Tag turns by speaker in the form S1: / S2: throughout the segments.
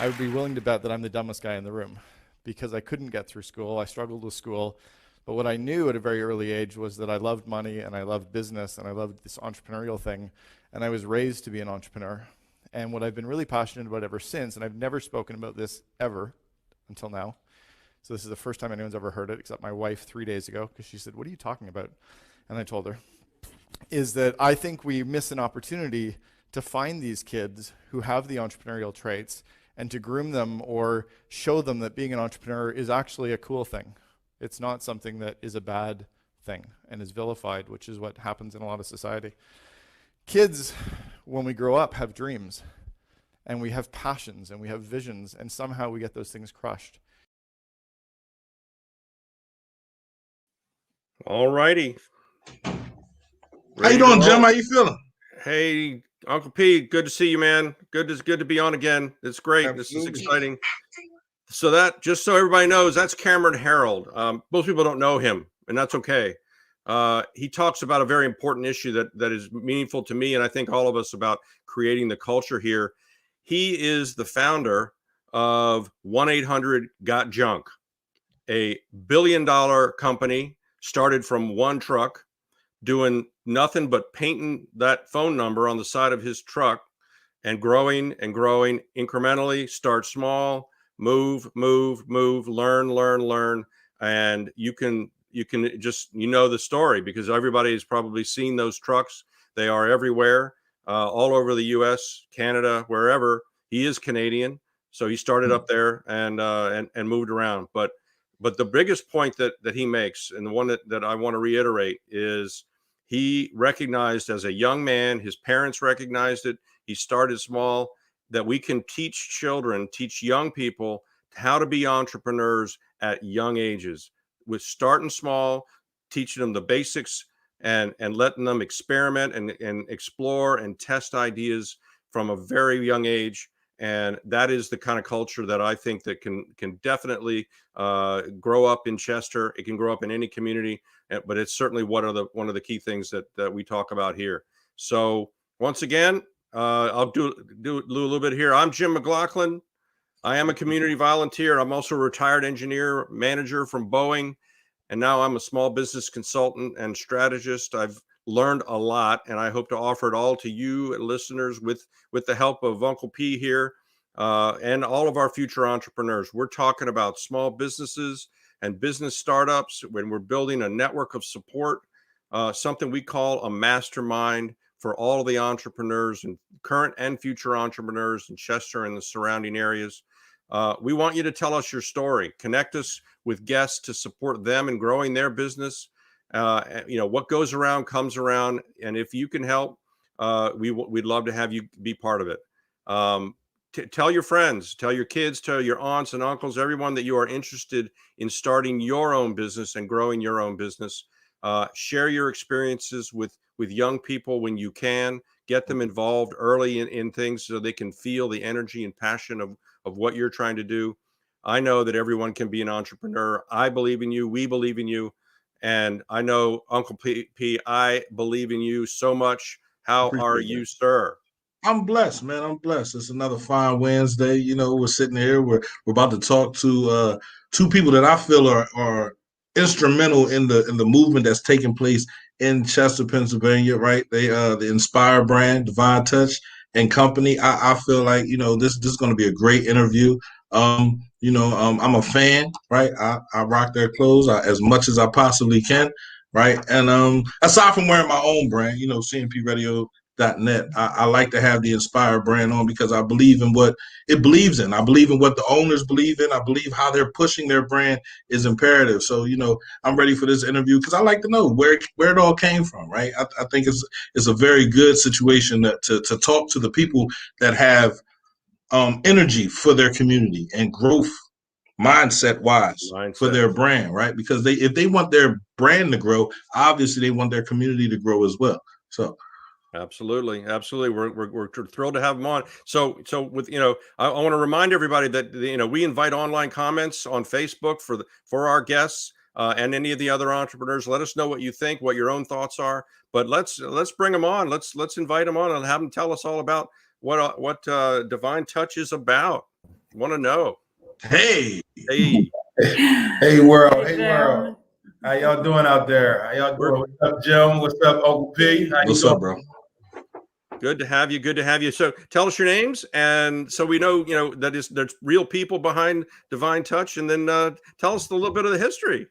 S1: I would be willing to bet that I'm the dumbest guy in the room because I couldn't get through school. I struggled with school. But what I knew at a very early age was that I loved money and I loved business and I loved this entrepreneurial thing. And I was raised to be an entrepreneur. And what I've been really passionate about ever since, and I've never spoken about this ever until now. So this is the first time anyone's ever heard it, except my wife 3 days ago, because she said, "What are you talking about?" And I told her, is that I think we miss an opportunity to find these kids who have the entrepreneurial traits and to groom them or show them that being an entrepreneur is actually a cool thing. It's not something that is a bad thing and is vilified, which is what happens in a lot of society. Kids, when we grow up, have dreams and we have passions and we have visions, and somehow we get those things crushed.
S2: All righty.
S3: How you doing, Jim? How you feeling?
S2: Hey, Uncle P, good to see you, man. Good to be on again. It's great.
S3: Absolutely.
S2: This is exciting. So that, just so everybody knows, that's Cameron Harold. Most people don't know him, and that's okay. He talks about a very important issue that is meaningful to me, and I think all of us, about creating the culture here. He is the founder of 1-800-GOT-JUNK, a billion-dollar company started from one truck, doing nothing but painting that phone number on the side of his truck and growing incrementally. Start small, move, learn. And you can just, the story, because everybody has probably seen those trucks. They are everywhere, all over the US, Canada, wherever. He is Canadian. So he started up there and moved around. But the biggest point that he makes, and the one that I want to reiterate, is he recognized as a young man, his parents recognized it, he started small, that we can teach young people how to be entrepreneurs at young ages, with starting small, teaching them the basics and letting them experiment and explore and test ideas from a very young age. And that is the kind of culture that I think that can definitely grow up in Chester. It can grow up in any community, but it's certainly one of the key things that we talk about here. So once again, I'll do a little bit here. I'm Jim Mclaughlin. I am a community volunteer. I'm also a retired engineer manager from Boeing, and now I'm a small business consultant and strategist. I've learned a lot, and I hope to offer it all to you listeners with the help of Uncle P here and all of our future entrepreneurs. We're talking about small businesses and business startups when we're building a network of support, something we call a mastermind for all of the entrepreneurs and current and future entrepreneurs in Chester and the surrounding areas. We want you to tell us your story. Connect us with guests to support them in growing their business. What goes around comes around, and if you can help, we'd love to have you be part of it. Tell your friends, tell your kids, tell your aunts and uncles, everyone that you are interested in starting your own business and growing your own business. Share your experiences with young people when you can. Get them involved early in things so they can feel the energy and passion of what you're trying to do. I know that everyone can be an entrepreneur. I believe in you. We believe in you. And I know, Uncle P, I believe in you so much. How are you, sir?
S3: I'm blessed, man. I'm blessed. It's another fine Wednesday. We're sitting here. We're about to talk to two people that I feel are instrumental in the movement that's taking place in Chester, Pennsylvania. Right? They the Inspire brand, DevineTOUCH and company. I feel like this is going to be a great interview. I'm a fan, right? I rock their clothes as much as I possibly can, right? And aside from wearing my own brand, CNPradio.net, I like to have the Inspire brand on because I believe in what it believes in. I believe in what the owners believe in. I believe how they're pushing their brand is imperative. So, I'm ready for this interview because I like to know where it all came from, right? I think it's a very good situation to talk to the people that have energy for their community and growth mindset for their brand, right? Because if they want their brand to grow, obviously they want their community to grow as well. So
S2: absolutely. We're thrilled to have them on. So with I want to remind everybody that we invite online comments on Facebook for our guests and any of the other entrepreneurs. Let us know what you think, what your own thoughts are. But let's bring them on. Let's invite them on and have them tell us all about what DevineTOUCH is about. Want to know.
S3: Hey.
S4: Hey world. Hey world. How y'all doing out there? How y'all doing? What's up, Jim? What's up, Uncle P? How
S3: What's up, bro?
S2: Good to have you. Good to have you. So tell us your names, and so we know, that there's real people behind Divine Touch, and then tell us a little bit of the history.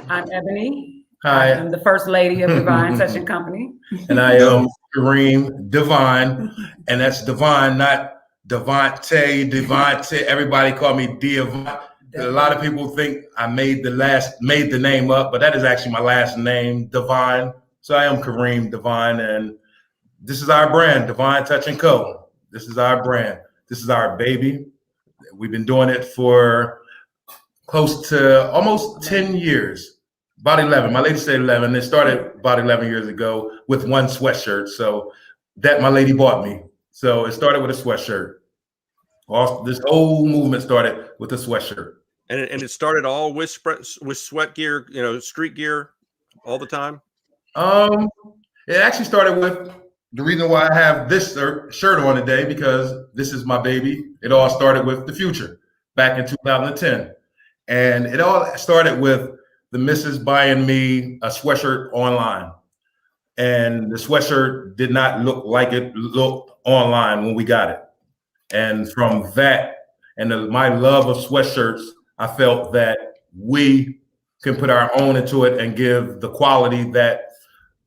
S5: I'm Ebony.
S4: Hi.
S5: I'm the first lady of Divine Touch and Company.
S4: And I am Kareem Divine, and that's Divine, not Devante. Everybody call me Divine. A lot of people think I made the name up, but that is actually my last name, Divine. So I am Kareem Divine, and this is our brand, DevineTOUCHandCO. This is our brand. This is our baby. We've been doing it for close to almost 10 years. About 11. My lady said 11. It started about 11 years ago with one sweatshirt. So that my lady bought me. So it started with a sweatshirt. This whole movement started with a sweatshirt.
S2: And it started all with sweat gear, street gear all the time?
S4: It actually started with the reason why I have this shirt on today, because this is my baby. It all started with the Future back in 2010. And it all started with the missus buying me a sweatshirt online. And the sweatshirt did not look like it looked online when we got it. And from that and my love of sweatshirts, I felt that we can put our own into it and give the quality that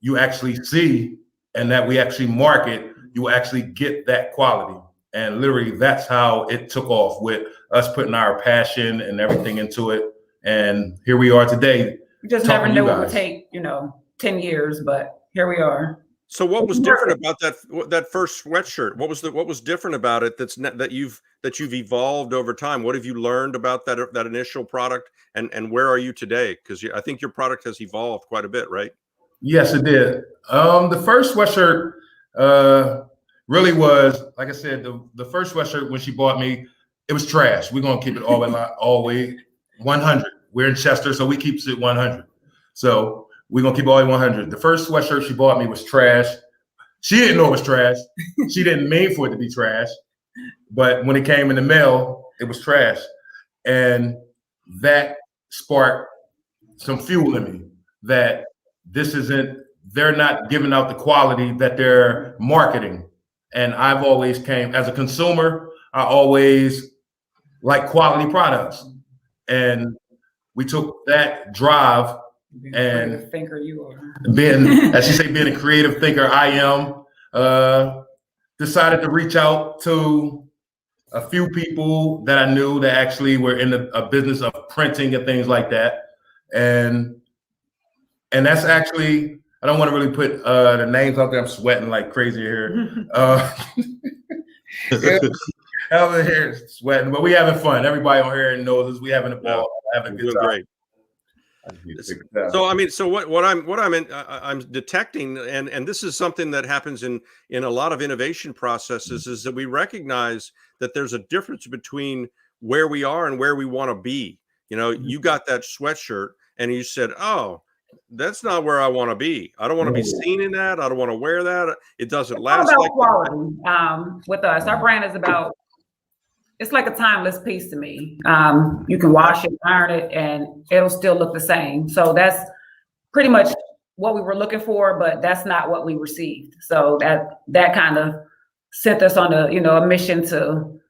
S4: you actually see and that we actually market. You actually get that quality. And literally that's how it took off, with us putting our passion and everything into it. And here we are today.
S5: You just never knew it would take, 10 years, but here we are.
S2: So what was different about that first sweatshirt? What was different about it that you've evolved over time? What have you learned about that initial product, and where are you today? Because I think your product has evolved quite a bit, right?
S4: Yes, it did. The first sweatshirt really was, like I said, the first sweatshirt when she bought me, it was trash. We're gonna keep it all the way 100. We're in Chester, so we keep it 100. So we're gonna keep it all 100. The first sweatshirt she bought me was trash. She didn't know it was trash. She didn't mean for it to be trash. But when it came in the mail, it was trash. And that sparked some fuel in me that they're not giving out the quality that they're marketing. And I've always as a consumer, I always like quality products. And we took that drive, and
S5: thinker you are.
S4: Being, as you say, being a creative thinker, I am, decided to reach out to a few people that I knew that actually were in a business of printing and things like that. And that's actually, I don't want to really put the names out there. I'm sweating like crazy here. Over here sweating, but we having fun. Everybody on here knows us. We having a ball, having a good time. Great.
S2: So what I'm detecting, and this is something that happens in a lot of innovation processes, is that we recognize that there's a difference between where we are and where we want to be. You got that sweatshirt and you said, "Oh, that's not where I want to be. I don't want to be seen in that. I don't want to wear that. It doesn't last."
S5: About quality. With us, our brand is about. It's like a timeless piece to me. You can wash it, iron it, and it'll still look the same. So that's pretty much what we were looking for, but that's not what we received. So that kind of sent us on a mission to,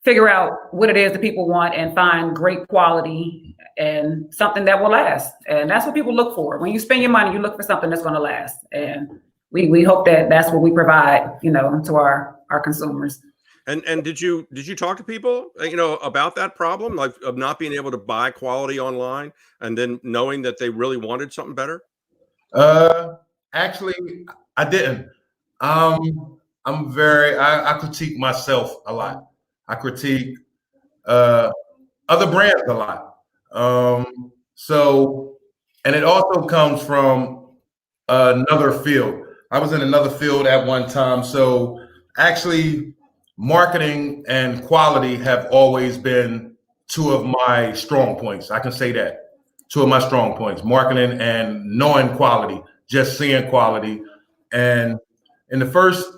S5: figure out what it is that people want and find great quality and something that will last. And that's what people look for. When you spend your money, you look for something that's going to last. And we hope that that's what we provide, to our consumers.
S2: And did you talk to people, about that problem, like of not being able to buy quality online and then knowing that they really wanted something better?
S4: Actually, I didn't. I critique myself a lot. I critique other brands a lot. And it also comes from another field. I was in another field at one time. So actually, marketing and quality have always been two of my strong points. I can say that. Two of my strong points: marketing and knowing quality, just seeing quality. And in the first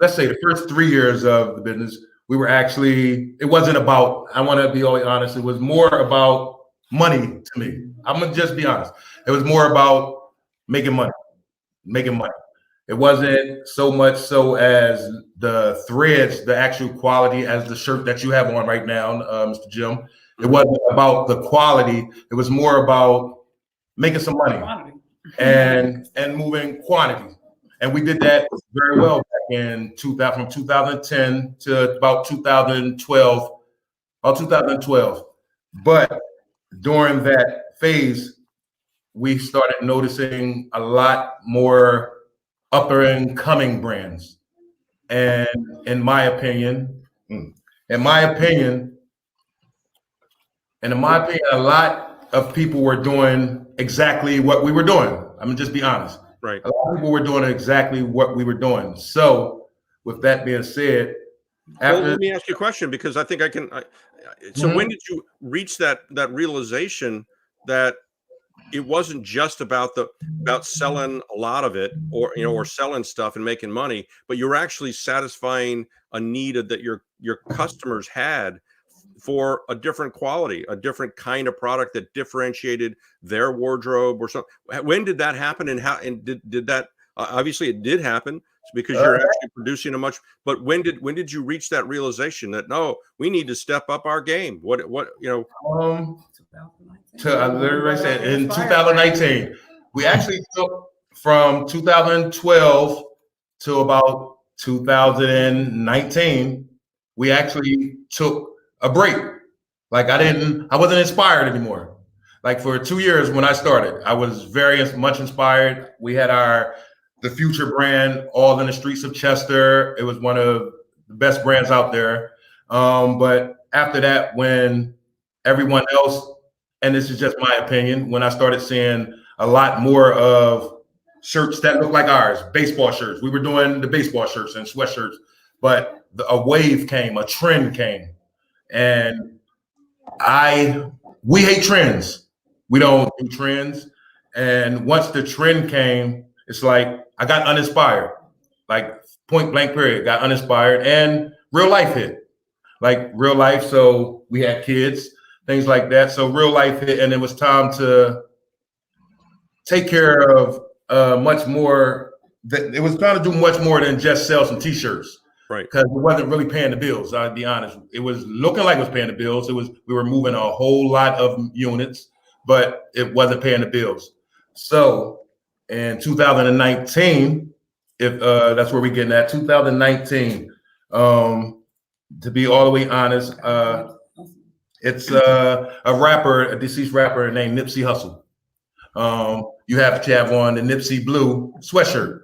S4: 3 years of the business, we were actually, it wasn't about, I want to be always honest, it was more about money to me. I'm going to just be honest. It was more about making money. It wasn't so much so as the threads, the actual quality as the shirt that you have on right now, Mr. Jim. It wasn't about the quality. It was more about making some money and moving quantity. And we did that very well back in 2000, from 2010 to about 2012, But during that phase, we started noticing a lot more upper and coming brands. And in my opinion, a lot of people were doing exactly what we were doing. I'm gonna just be honest.
S2: Right.
S4: A lot of people were doing exactly what we were doing. So with that being said,
S2: well, let me ask you a question, because I think I can. So when did you reach that realization that it wasn't just about selling a lot of it, or selling stuff and making money, but you're actually satisfying a need that your customers had for a different quality, a different kind of product that differentiated their wardrobe or something? When did that happen, and how, and did that, obviously it did happen because you're actually producing a much, but when did you reach that realization that, no, we need to step up our game? What
S4: I literally said in 2019, we actually took from 2012 to about 2019, we actually took a break. Like I wasn't inspired anymore. Like for 2 years when I started, I was very much inspired. We had the Future brand, all in the streets of Chester. It was one of the best brands out there. But after that, when everyone else, and this is just my opinion, when I started seeing a lot more of shirts that look like ours, baseball shirts. We were doing the baseball shirts and sweatshirts, but a wave came, a trend came. And we hate trends. We don't do trends. And once the trend came, it's like I got uninspired, like point blank period, got uninspired, and real life hit, like real life. So we had kids, things like that. So real life hit, and it was time to take care of much more. It was trying to do much more than just sell some t-shirts.
S2: Right.
S4: Because it wasn't really paying the bills. I'll be honest. It was looking like it was paying the bills. We were moving a whole lot of units, but it wasn't paying the bills. So in 2019, if that's where we're getting at, 2019, to be all the way honest, it's a rapper, a deceased rapper named Nipsey Hussle. You have to have on the Nipsey blue sweatshirt.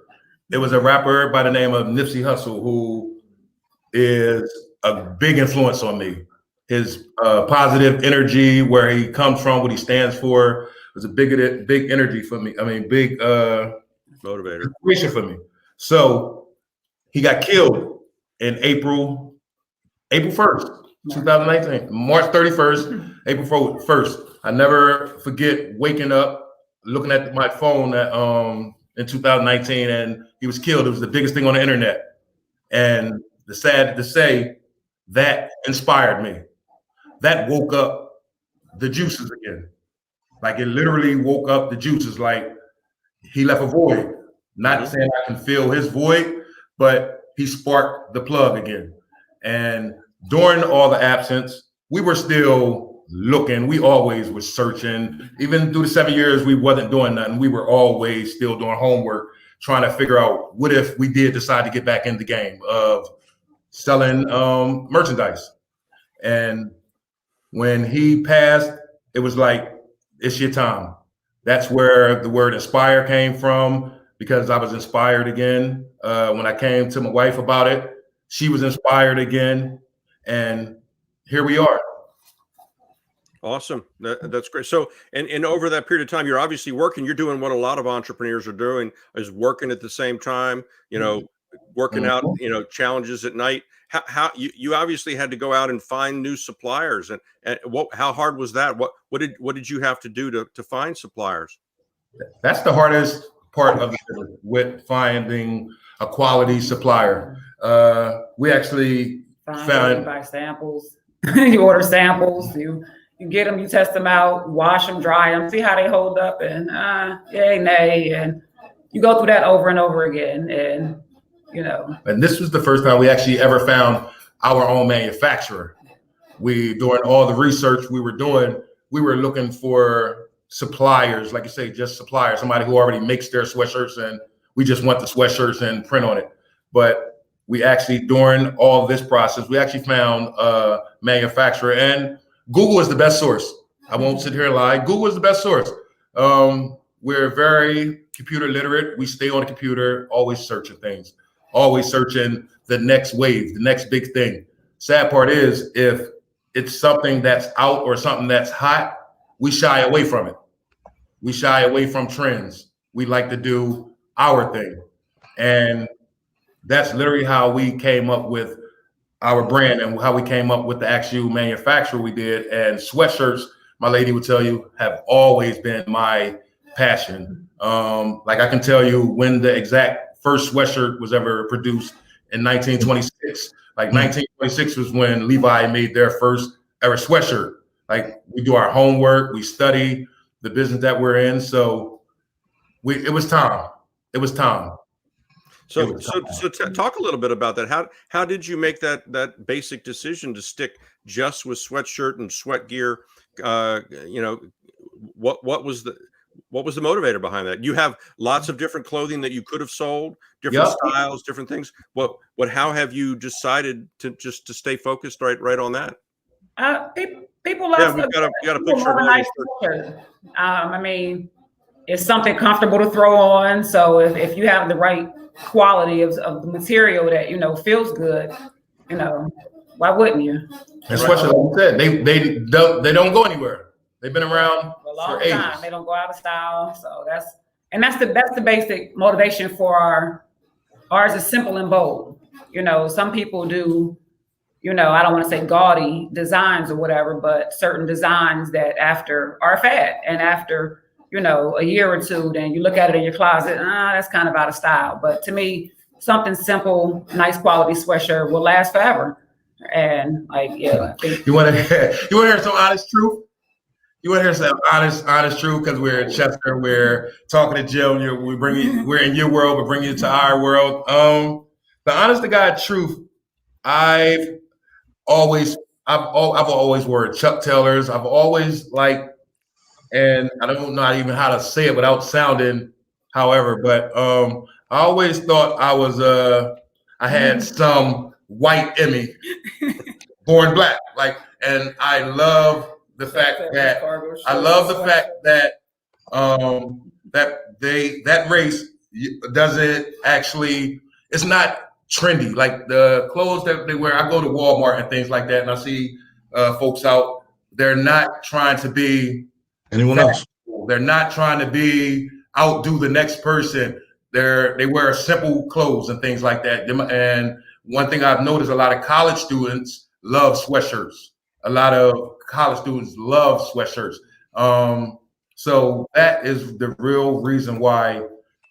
S4: There was a rapper by the name of Nipsey Hussle who is a big influence on me. His positive energy, where he comes from, what he stands for, was a big energy for me. I mean, big
S2: motivator,
S4: inspiration for me. So he got killed in April 1st, 2019, March 31st, April 1st. I never forget waking up, looking at my phone in 2019, and he was killed. It was the biggest thing on the internet. And the sad to say, that inspired me. That woke up the juices again. Like it literally woke up the juices. Like he left a void. Not saying I can fill his void, but he sparked the plug again. And during all the absence, we were still looking. We always were searching. Even through the 7 years, we wasn't doing nothing. We were always still doing homework, trying to figure out what if we did decide to get back in the game of selling merchandise. And when he passed, it was like, it's your time. That's where the word inspire came from, because I was inspired again. When I came to my wife about it, she was inspired again. And here we are.
S2: Awesome. That's great. So, and over that period of time, you're obviously working. You're doing what a lot of entrepreneurs are doing, is working at the same time, working out, challenges at night. How you obviously had to go out and find new suppliers, and how hard was that? What did you have to do to find suppliers?
S4: That's the hardest part of it, with finding a quality supplier. We actually
S5: Fine. You buy samples. You order samples. You get them. You test them out. Wash them, dry them, see how they hold up, and yay, nay, and you go through that over and over again, and you know.
S4: And this was the first time we actually ever found our own manufacturer. During all the research we were doing, we were looking for suppliers, like you say, just suppliers, somebody who already makes their sweatshirts, and we just want the sweatshirts and print on it. But we actually, during all this process, we actually found a manufacturer, and Google is the best source. I won't sit here and lie. Google is the best source. We're very computer literate. We stay on the computer, always searching things, always searching the next wave, the next big thing. Sad part is, if it's something that's out or something that's hot, we shy away from it. We shy away from trends. We like to do our thing. And that's literally how we came up with our brand and how we came up with the actual manufacturer we did. And sweatshirts, my lady would tell you, have always been my passion. Like I can tell you when the exact first sweatshirt was ever produced in 1926. Like 1926 was when Levi made their first ever sweatshirt. Like we do our homework, we study the business that we're in. So it was time. It was time.
S2: So talk a little bit about that. How did you make that basic decision to stick just with sweatshirt and sweat gear? What was the motivator behind that? You have lots of different clothing that you could have sold, different styles, different things. How have you decided to stay focused right on that?
S5: People love.
S2: Yeah, we got a picture of
S5: nice shirt. I mean, it's something comfortable to throw on. So if you have the right quality of the material that feels good, why wouldn't you?
S4: And especially like you said, they don't go anywhere. They've been around
S5: for a long
S4: for
S5: time.
S4: ages.
S5: They don't go out of style. So that's the basic motivation for ours is simple and bold. Some people do, I don't want to say gaudy designs or whatever, but certain designs that after are a fad, and after a year or two, then you look at it in your closet, that's kind of out of style. But to me, something simple, nice quality sweatshirt will last forever. And I think
S4: you want to hear some honest truth? You want to hear some honest truth? Because we're in Chester, we're talking to Jill. We're in your world, we're bringing you to our world. The honest to God truth, I've always worn Chuck Taylors. I've always liked. And I don't know even how to say it without sounding, however, but I always thought I had some white in me, born black. And I love the fact that that race doesn't actually, it's not trendy. Like the clothes that they wear, I go to Walmart and things like that, and I see folks out, they're not trying to be
S3: anyone else.
S4: They're not trying to outdo the next person. They wear simple clothes and things like that. And one thing I've noticed, a lot of college students love sweatshirts. So that is the real reason why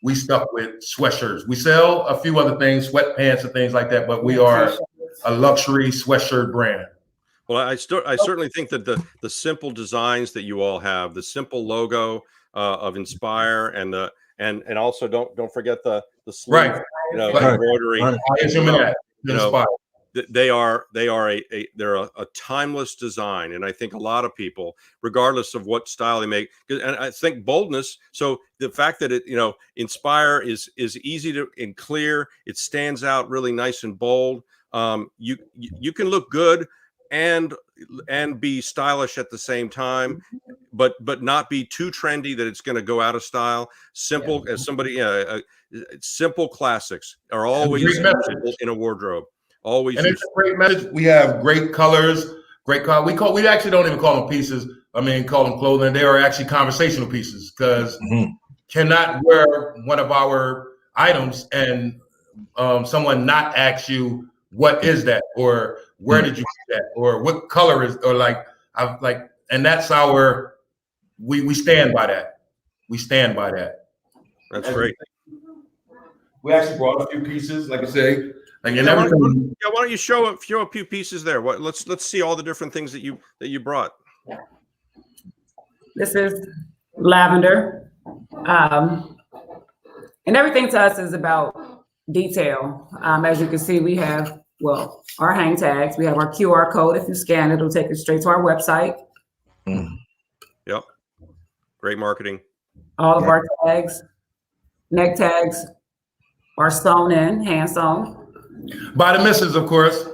S4: we stuck with sweatshirts. We sell a few other things, sweatpants and things like that, but we are a luxury sweatshirt brand.
S2: Well, I certainly think that the simple designs that you all have, the simple logo of Inspire, and also don't forget the sleeve, embroidery. They're a timeless design, and I think a lot of people, regardless of what style they make, and I think boldness. So the fact that Inspire is easy to and clear, it stands out really nice and bold. You can look good and be stylish at the same time, but not be too trendy that it's going to go out of style. Simple, as somebody, simple classics are always in a wardrobe. Always,
S4: and it's a great message. We have great colors, great color. We actually don't even call them pieces. Call them clothing. They are actually conversational pieces, because cannot wear one of our items and someone not ask you, what is that, or where did you get that, or what color is, or and that's we stand by that. We stand by that.
S2: That's great.
S4: We actually brought a few pieces, like I say. Like and everything.
S2: Yeah, why don't you show a few pieces there? Let's see all the different things that you brought.
S5: This is lavender. And everything to us is about detail. As you can see, we have, well, our hang tags. We have our QR code. If you scan it, it'll take you straight to our website.
S2: Yep. Great marketing.
S5: All of our tags, neck tags are sewn in, hand sewn.
S4: By the missus, of course.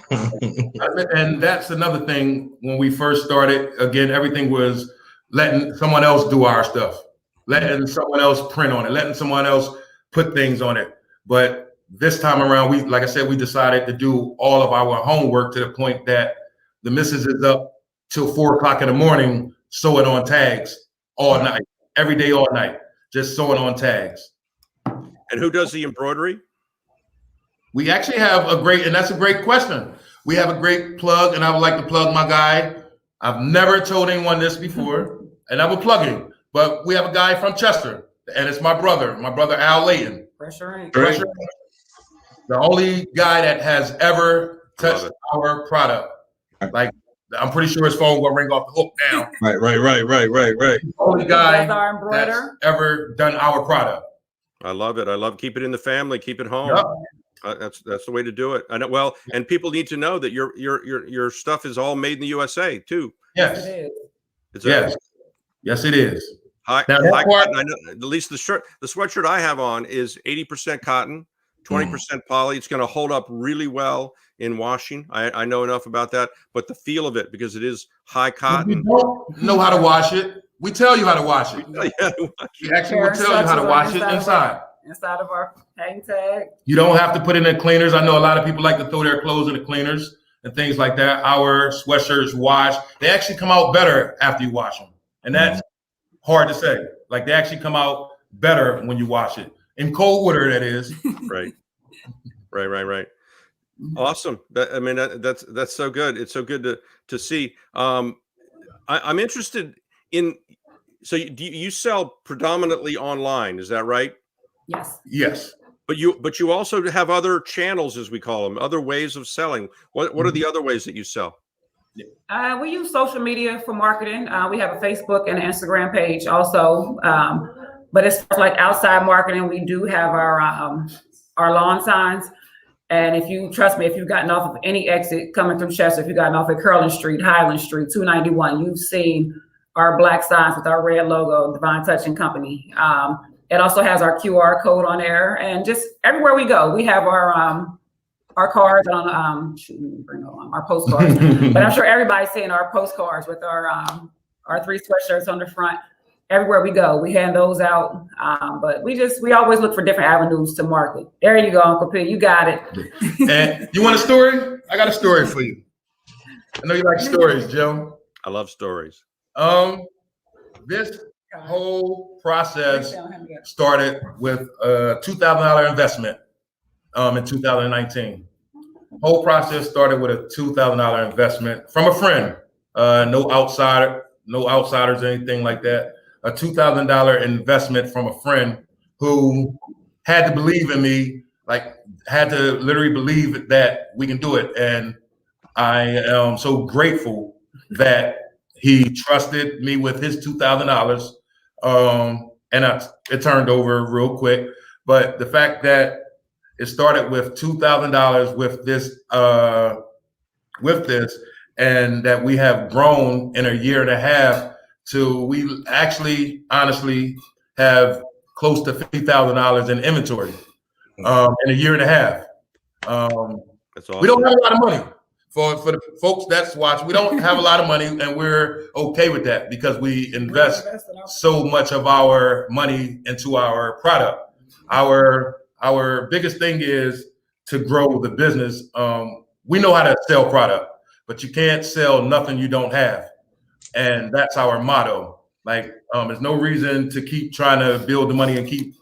S4: And that's another thing. When we first started, again, everything was letting someone else do our stuff, letting someone else print on it, letting someone else put things on it. But this time around, like I said, we decided to do all of our homework to the point that the missus is up till 4 o'clock in the morning sewing on tags all night, every day, all night, just sewing on tags.
S2: And who does the embroidery?
S4: We actually have and that's a great question. We have a great plug, and I would like to plug my guy. I've never told anyone this before, and I will plug him, but we have a guy from Chester, and it's my brother Al Layton.
S5: Pressure Ink.
S4: The only guy that has ever touched our product. Like, I'm pretty sure his phone will ring off the hook now.
S3: Right.
S4: The only guy
S5: That's our embroider.
S4: that's ever done our product.
S2: I love it. I love keep it in the family, keep it home.
S4: Yep.
S2: That's the way to do it. I know. Well, and people need to know that your stuff is all made in the USA too.
S4: Yes.
S5: It is.
S4: Yes, it is.
S2: High cotton. I know, at least the sweatshirt I have on is 80% cotton, 20% poly. It's going to hold up really well in washing. I know enough about that, but the feel of it, because it is high cotton.
S4: If you don't know how to wash it, we tell you how to wash it. We actually will tell you how to wash it inside.
S5: Inside of our hang tag.
S4: You don't have to put it in cleaners. I know a lot of people like to throw their clothes in the cleaners and things like that. Our sweatshirts wash. They actually come out better after you wash them. And that's hard to say. Like, they actually come out better when you wash it. In cold water, that is.
S2: Right. Awesome. That's so good. It's so good to see. I'm interested in, so you sell predominantly online, is that right?
S5: Yes.
S2: But you also have other channels, as we call them, other ways of selling. What are the other ways that you sell?
S5: We use social media for marketing. We have a Facebook and an Instagram page also. But it's like outside marketing, we do have our lawn signs. And if you trust me, if you've gotten off of any exit coming through Chester, if you've gotten off at Curlin Street, Highland Street, 291, you've seen our black signs with our red logo, Divine Touch and Company. It also has our QR code on there, and just everywhere we go, we have our cards on our postcards. But I'm sure everybody's seeing our postcards with our 3 sweatshirts on the front. Everywhere we go, we hand those out. But we always look for different avenues to market. There you go, Uncle P. You got it.
S4: And you want a story? I got a story for you. I know you like stories, Joe.
S2: I love stories.
S4: This whole process started with a $2,000 investment in 2019. Whole process started with a $2,000 investment from a friend. No outsiders, anything like that. A $2,000 investment from a friend who had to believe in me, like had to literally believe that we can do it. And I am so grateful that he trusted me with his $2,000. And it turned over real quick. But the fact that it started with $2,000 with this, and that we have grown in a year and a half to, we actually honestly have close to $50,000 in inventory in a year and a half.
S2: That's awesome.
S4: We don't have a lot of money. For the folks that's watching, we don't have a lot of money, and we're okay with that because we invest so much of our money into our product. Our biggest thing is to grow the business. We know how to sell product, but you can't sell nothing you don't have. And that's our motto. Like, there's no reason to keep trying to build the money and keep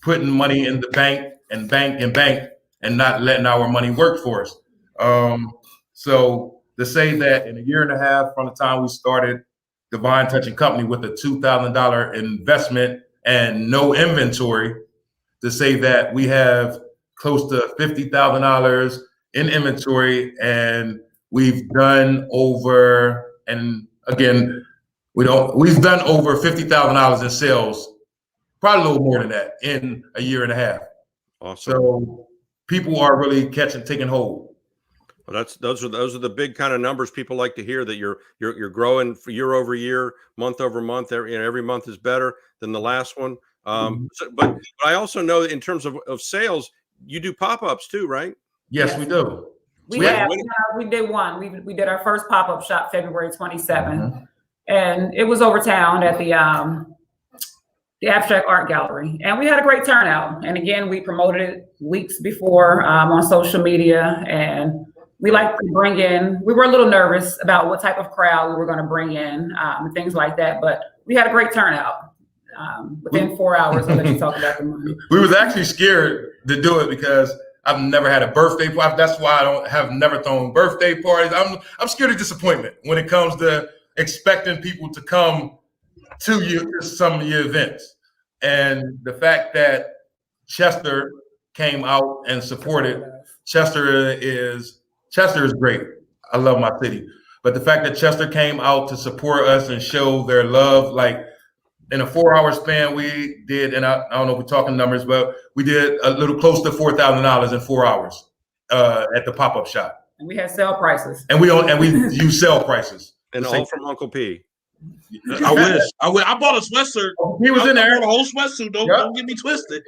S4: putting money in the bank and not letting our money work for us. So to say that in a year and a half from the time we started Divine Touch and Company with a $2,000 investment and no inventory, to say that we have close to $50,000 in inventory, and we've done over, and again, we've done over $50,000 in sales, probably a little more than that in a year and a half.
S2: Awesome.
S4: So people are really taking hold.
S2: Well, those are the big kind of numbers people like to hear, that you're growing year over year, month over month. Every month is better than the last one. But I also know that in terms of sales, you do pop-ups too, right?
S4: Yes, we do.
S5: We did one. We did our first pop-up shop February 27th, and it was over town at the Abstract Art Gallery, and we had a great turnout. And again, we promoted it weeks before on social media, and we like to bring in. We were a little nervous about what type of crowd we were going to bring in, and things like that, but we had a great turnout. Within 4 hours, I'll let you talk about the money.
S4: We was actually scared to do it because I've never had a birthday party. That's why I have never thrown birthday parties. I'm scared of disappointment when it comes to expecting people to come to some of your events. And the fact that Chester came out and supported, Chester is great. I love my city. But the fact that Chester came out to support us and show their love, like in a 4-hour span, we did, and I don't know if we're talking numbers, but we did a little close to $4,000 in 4 hours at the pop-up shop.
S5: And we had sale prices.
S4: And we use sale prices.
S2: And all from Uncle P.
S3: I wish. I bought a sweatshirt.
S4: He was in there.
S3: I bought a whole sweatsuit. Don't get me twisted.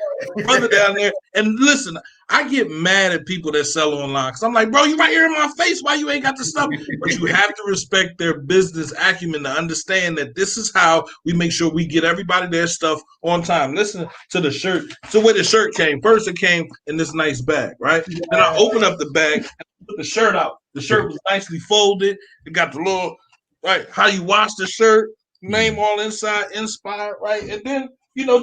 S3: Brother down there. And listen, I get mad at people that sell online because I'm like, bro, you right here in my face. Why you ain't got the stuff? But you have to respect their business acumen to understand that this is how we make sure we get everybody their stuff on time. Listen to the shirt. So where the shirt came. First, it came in this nice bag, right? Then I opened up the bag and put the shirt out. The shirt was nicely folded. It got the little, right, how you wash the shirt, name all inside, inspired, right? And then,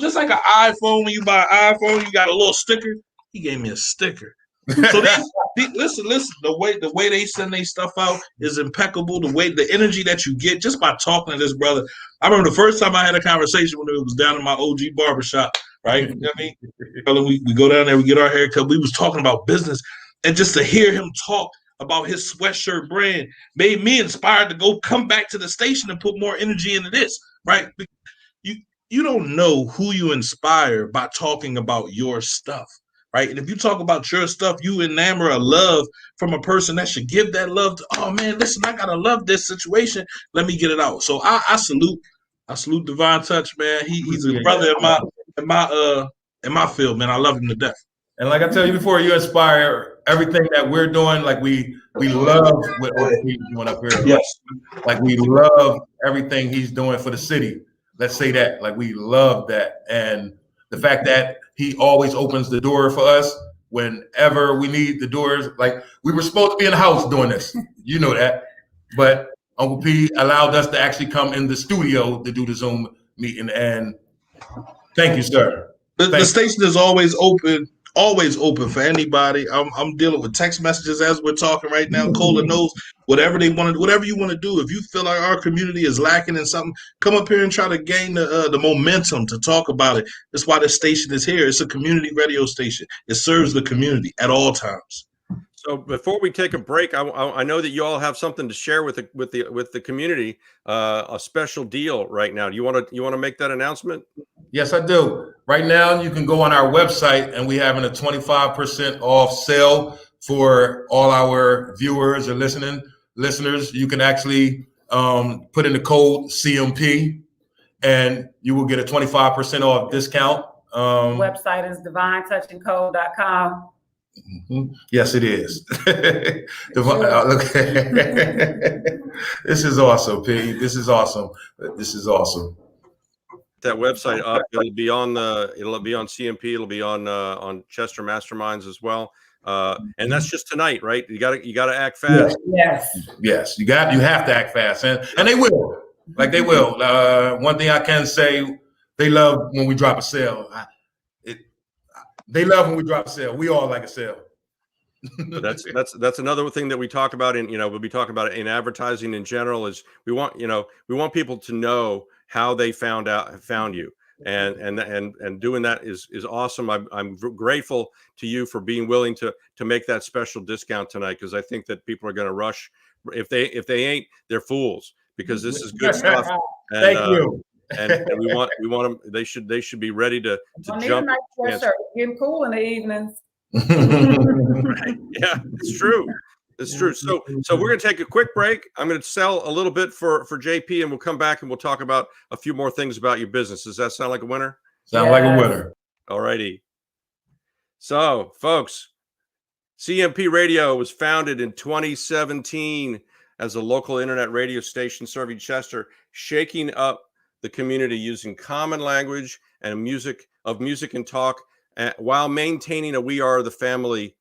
S3: just like an iPhone, when you buy an iPhone, you got a little sticker. He gave me a sticker. So listen, the way they send their stuff out is impeccable. The energy that you get just by talking to this brother. I remember the first time I had a conversation when it was down in my OG barbershop, right? You know what I mean? We go down there, we get our haircut. We was talking about business, and just to hear him talk about his sweatshirt brand made me inspired to come back to the station and put more energy into this, right? You don't know who you inspire by talking about your stuff, right? And if you talk about your stuff, you enamor a love from a person that should give that love to, oh man, listen, I gotta love this situation. Let me get it out. So I salute Divine Touch, man. He's a brother in my field, man. I love him to death.
S4: And like I tell you before, you inspire everything that we're doing. Like we love what he's doing up here.
S3: Yes.
S4: Like we love everything he's doing for the city. Let's say that. Like we love that. And the fact that he always opens the door for us whenever we need the doors. Like we were supposed to be in the house doing this. You know that. But Uncle P allowed us to actually come in the studio to do the Zoom meeting. And thank you, sir.
S3: The station is always open for anybody. I'm dealing with text messages as we're talking right now. Cola knows whatever you want to do. If you feel like our community is lacking in something, come up here and try to gain the momentum to talk about it. That's why the station is here. It's a community radio station. It serves the community at all times.
S2: So before we take a break, I know that you all have something to share with the community, a special deal right now. You want to make that announcement?
S4: Yes, I do. Right now, you can go on our website, and we're having a 25% off sale for all our viewers or listeners. You can actually put in the code CMP, and you will get a 25% off discount.
S5: Website is DevineTOUCHandCO.com.
S4: Mm-hmm. Yes, it is. This is awesome, P. This is awesome.
S2: That website up. It'll be on CMP. It'll be on Chester Masterminds as well. And that's just tonight, right? You gotta act fast.
S5: Yes.
S4: You have to act fast, and they will. Like they will. One thing I can say, they love when we drop a sale. They love when we drop a sale. We all like a sale.
S2: That's another thing that we talk about we'll be talking about in advertising in general is we want people to know how they found you. and doing that is awesome. I'm grateful to you for being willing to make that special discount tonight, because I think that people are going to rush. If they ain't, they're fools, because this is good stuff. And,
S4: Thank you.
S2: and we want them. They should be ready to jump.
S5: Getting cool in the evenings.
S2: Right. Yeah, it's true. It's true. So we're going to take a quick break. I'm going to sell a little bit for JP, and we'll come back and we'll talk about a few more things about your business. Does that sound like a winner?
S4: Sound like a winner.
S2: All righty. So, folks, CMP Radio was founded in 2017 as a local internet radio station serving Chester, shaking up the community using common language and music and talk, while maintaining a "We Are the Family"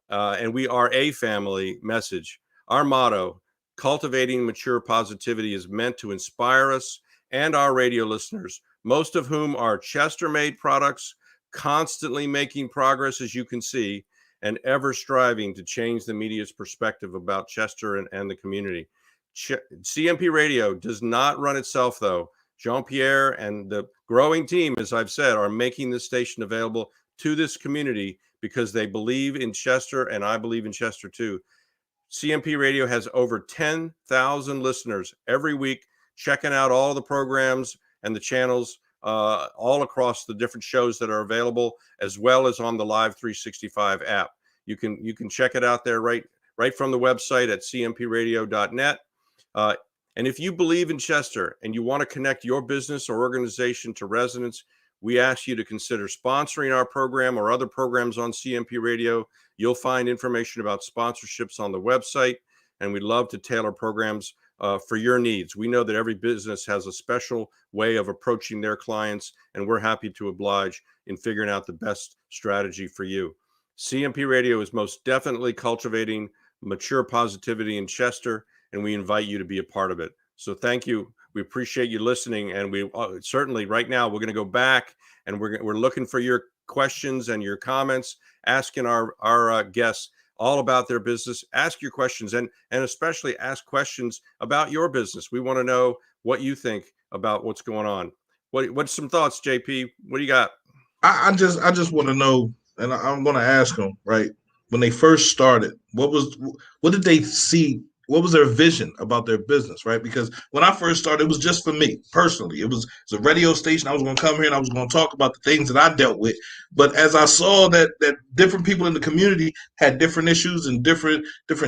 S2: and "We Are a Family" message. Our motto, cultivating mature positivity, is meant to inspire us and our radio listeners, most of whom are Chester-made products, constantly making progress, as you can see, and ever striving to change the media's perspective about Chester and the community. CMP Radio does not run itself, though. Jean-Pierre and the growing team, as I've said, are making this station available to this community because they believe in Chester, and I believe in Chester too. CMP Radio has over 10,000 listeners every week, checking out all the programs and the channels all across the different shows that are available, as well as on the Live 365 app. You can check it out there right from the website at cmpradio.net. And if you believe in Chester and you want to connect your business or organization to residents, we ask you to consider sponsoring our program or other programs on CMP Radio. You'll find information about sponsorships on the website, and we'd love to tailor programs for your needs. We know that every business has a special way of approaching their clients, and we're happy to oblige in figuring out the best strategy for you. CMP Radio is most definitely cultivating mature positivity in Chester, and we invite you to be a part of it. So thank you. We appreciate you listening, and we certainly right now we're going to go back and we're looking for your questions and your comments, asking our guests all about their business. Ask your questions and especially ask questions about your business. We want to know what you think about what's going on. What's some thoughts, JP? What do you got?
S3: I just want to know, and I'm going to ask them, right? When they first started, what did they see? What was their vision about their business, right? Because when I first started, it was just for me personally. It was a radio station. I was going to come here and I was going to talk about the things that I dealt with. But as I saw that different people in the community had different issues and different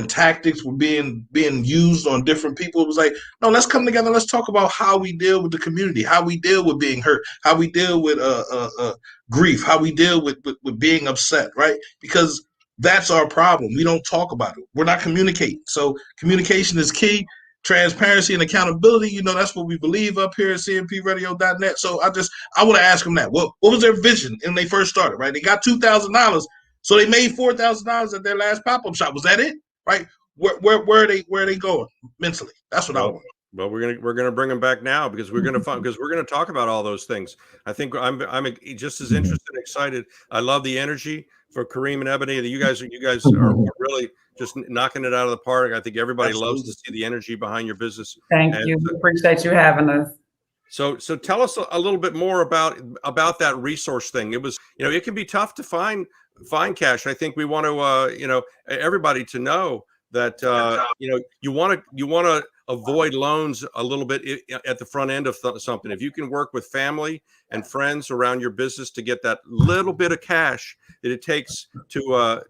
S3: tactics were being used on different people, it was like, no, let's come together. Let's talk about how we deal with the community, how we deal with being hurt, how we deal with grief, how we deal with being upset, right? Because that's our problem. We don't talk about it. We're not communicating. So communication is key. Transparency and accountability, that's what we believe up here at cmpradio.net. So I want to ask them that. What was their vision when they first started, right? They got $2,000, so they made $4,000 at their last pop-up shop. Was that it, right? Where are they going mentally? That's what I want.
S2: Well, we're gonna bring them back now because we're gonna talk about all those things. I think I'm just as interested and excited. I love the energy for Kareem and Ebony. You guys are really just knocking it out of the park. I think everybody loves to see the energy behind your business.
S5: Thank you. We appreciate you having us.
S2: So tell us a little bit more about that resource thing. It was, it can be tough to find cash. I think we want to, everybody to know that, you want to avoid loans a little bit at the front end of something. If you can work with family and friends around your business to get that little bit of cash that it takes to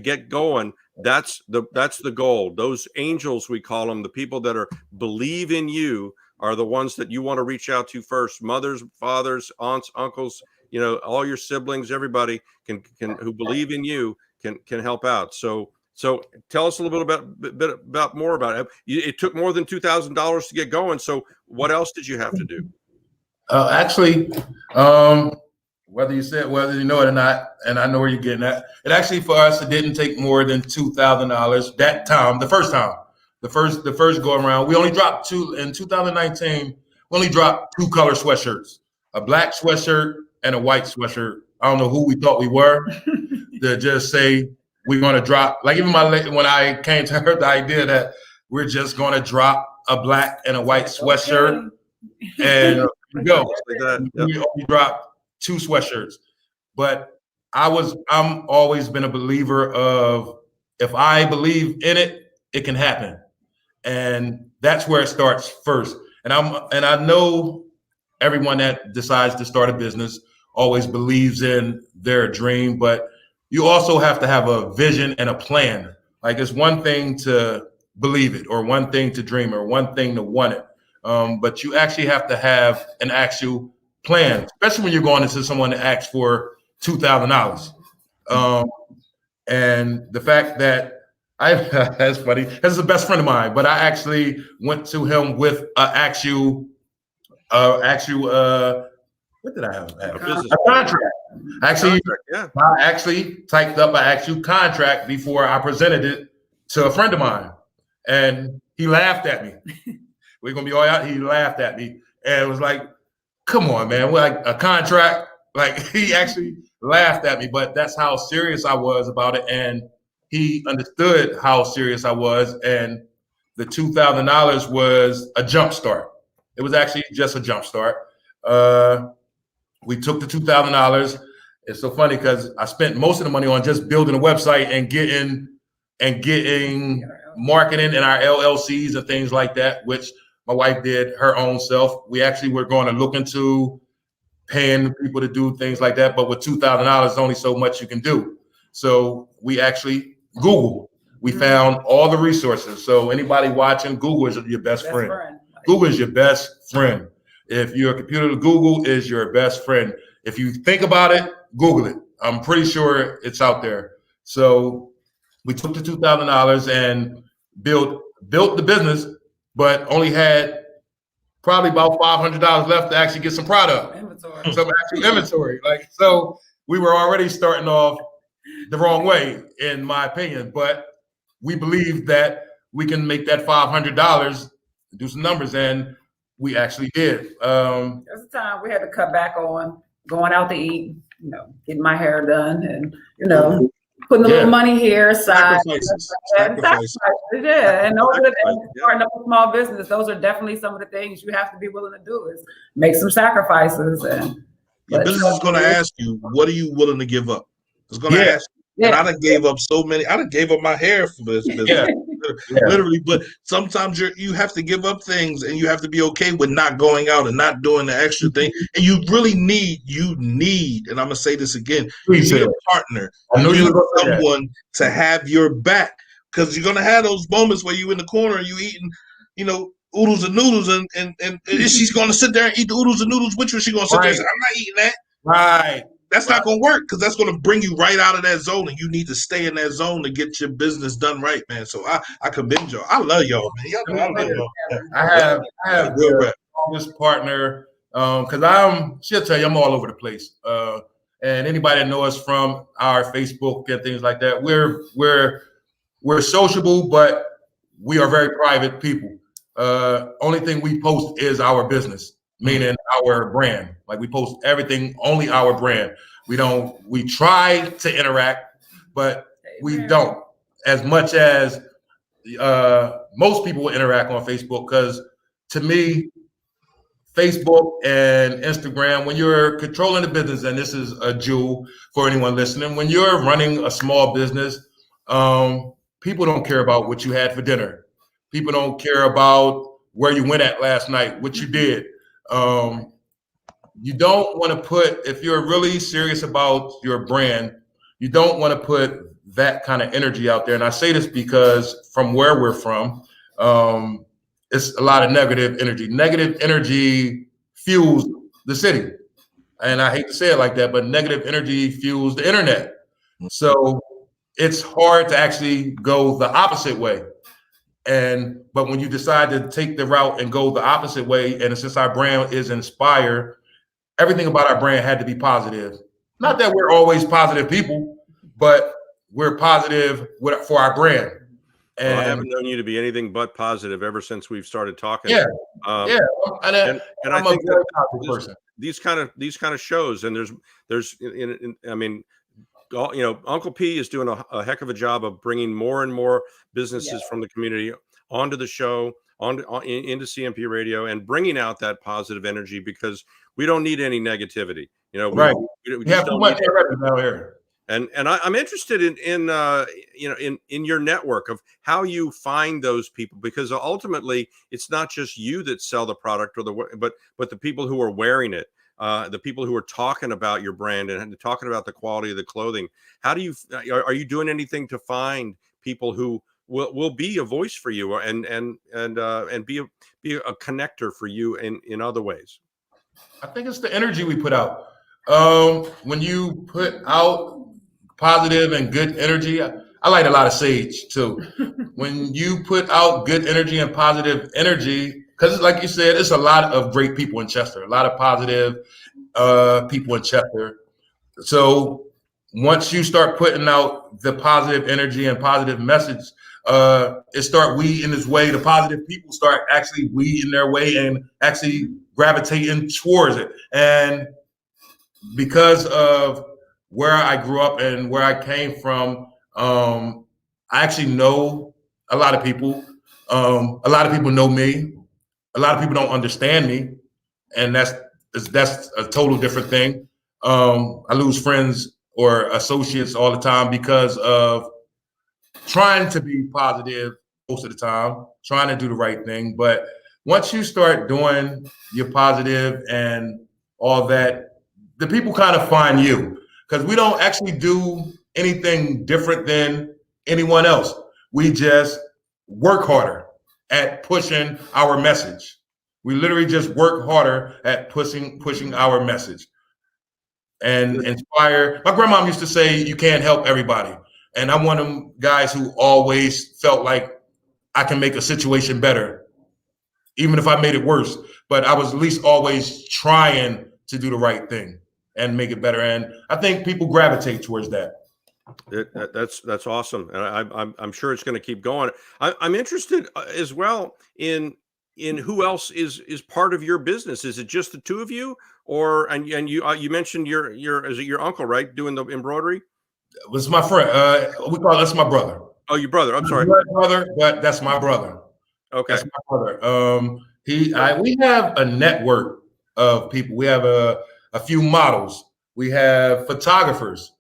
S2: get going, that's the goal. Those angels, we call them, the people that believe in you, are the ones that you want to reach out to first. Mothers, fathers, aunts, uncles, all your siblings, everybody can who believe in you can help out. So tell us a little bit about more about it. It took more than $2,000 to get going. So what else did you have to do?
S4: Actually, whether you know it or not, and I know where you're getting at, it actually for us, it didn't take more than $2,000 that time, the first time. The first go around, we only dropped two in 2019. We only dropped 2 color sweatshirts, a black sweatshirt and a white sweatshirt. I don't know who we thought we were to just say we're going to drop. Like even when I came to her the idea that we're just going to drop a black and a white sweatshirt, and you go.
S2: Like that. Yep.
S4: We only dropped 2 sweatshirts, but I'm always been a believer of, if I believe in it, it can happen. And that's where it starts first. And I know everyone that decides to start a business always believes in their dream, but you also have to have a vision and a plan. Like, it's one thing to believe it, or one thing to dream, or one thing to want it. But you actually have to have an actual plan, especially when you're going into someone that asks for $2,000. And the fact that that's funny. This is a best friend of mine, but I actually went to him with an actual, what did I have?
S2: A business
S4: A contract. Actually,
S2: yeah.
S4: I actually typed up an actual contract before I presented it to a friend of mine, and he laughed at me. We're gonna be all out. He laughed at me and was like, "Come on, man, we're like a contract." Like, he actually laughed at me, but that's how serious I was about it, and he understood how serious I was. And the $2,000 was a jump start. It was actually just a jump start. We took the $2,000. It's so funny because I spent most of the money on just building a website and getting marketing in our LLCs and things like that, which my wife did her own self. We actually were going to look into paying people to do things like that, but with $2,000, only so much you can do. So we actually Googled. We found all the resources. So anybody watching, Google is your best friend. Google is your best friend. If you're a computer, Google is your best friend. If you think about it, Google it. I'm pretty sure it's out there. So we took the $2,000 and built the business, but only had probably about $500 left to actually get some product, some actual inventory. Like, so we were already starting off the wrong way, in my opinion. But we believed that we can make that $500, do some numbers, and we actually did.
S5: There was a time we had to cut back on going out to eat, getting my hair done, and putting a little money here aside.
S3: Sacrifices.
S5: Yeah, and those are the things. Starting up a small business, those are definitely some of the things you have to be willing to do, is make some sacrifices. And
S3: your business is going to ask you, what are you willing to give up? It's going to ask you. And I done gave up so many. I done gave up my hair for this business, literally. But sometimes you have to give up things, and you have to be okay with not going out and not doing the extra thing. And you really need, and I'm gonna say this again, you need a partner. You need someone to have your back, because you're gonna have those moments where you in the corner and you eating, oodles and noodles, and she's gonna sit there and eat the oodles and noodles with you. She's gonna sit there and say, "I'm not eating that."
S4: Right.
S3: That's not going to work, because that's going to bring you right out of that zone, and you need to stay in that zone to get your business done right, man. So I commend y'all. I love y'all, man. Y'all know I love y'all.
S4: I have the strongest partner, because she'll tell you I'm all over the place. And anybody that knows us from our Facebook and things like that, we're sociable, but we are very private people. Only thing we post is our business, meaning our brand. Like, we post everything, only our brand. We try to interact, but we don't as much as most people will interact on Facebook. Because to me, Facebook and Instagram, when you're controlling the business, and this is a jewel for anyone listening, when you're running a small business, people don't care about what you had for dinner. People don't care about where you went at last night, what you did. You don't want to put, if you're really serious about your brand, you don't want to put that kind of energy out there. And I say this because from where we're from, it's a lot of negative energy. Negative energy fuels the city. And I hate to say it like that, but negative energy fuels the internet. So it's hard to actually go the opposite way. But when you decide to take the route and go the opposite way, and since our brand is inspired, everything about our brand had to be positive. Not that we're always positive people, but we're positive for our brand. And
S2: I haven't known you to be anything but positive ever since we've started talking.
S4: And
S2: I think that these kind of shows, and Uncle P is doing a heck of a job of bringing more and more businesses from the community onto the show, into CMP radio and bringing out that positive energy, because we don't need any negativity. You know,
S4: Right.
S2: we
S4: We have
S2: just
S4: too
S2: don't
S4: much
S2: need
S4: already down here.
S2: And I'm interested in your network of how you find those people, because ultimately it's not just you that sell the product but the people who are wearing it, the people who are talking about your brand and talking about the quality of the clothing. How do you are you doing anything to find people who will be a voice for you and be a connector for you in other ways?
S4: I think it's the energy we put out. When you put out positive and good energy, I light a lot of sage too. When you put out good energy and positive energy, because like you said, it's a lot of great people in Chester, a lot of positive people in Chester. So once you start putting out the positive energy and positive message, it start weeding its way. The positive people start actually weeding their way and actually gravitating towards it. And because of where I grew up and where I came from, I actually know a lot of people. A lot of people know me. A lot of people don't understand me, and that's a total different thing. I lose friends or associates all the time because of trying to be positive most of the time, trying to do the right thing. But once you start doing your positive and all that, the people kind of find you, because we don't actually do anything different than anyone else. We just work harder at pushing our message. We literally just work harder at pushing our message and inspire. My grandmom used to say, you can't help everybody. And I'm one of them guys who always felt like I can make a situation better, even if I made it worse. But I was at least always trying to do the right thing and make it better. And I think people gravitate towards that.
S2: That's awesome, and I'm sure it's going to keep going. I'm interested as well in who else is part of your business. Is it just the two of you, or and you mentioned your is it your uncle, right, doing the embroidery?
S4: It was my friend. We call that's my brother.
S2: Oh, your brother. I'm sorry,
S4: brother, but that's my brother.
S2: Okay,
S4: that's my brother. We have a network of people. We have a few models. We have photographers.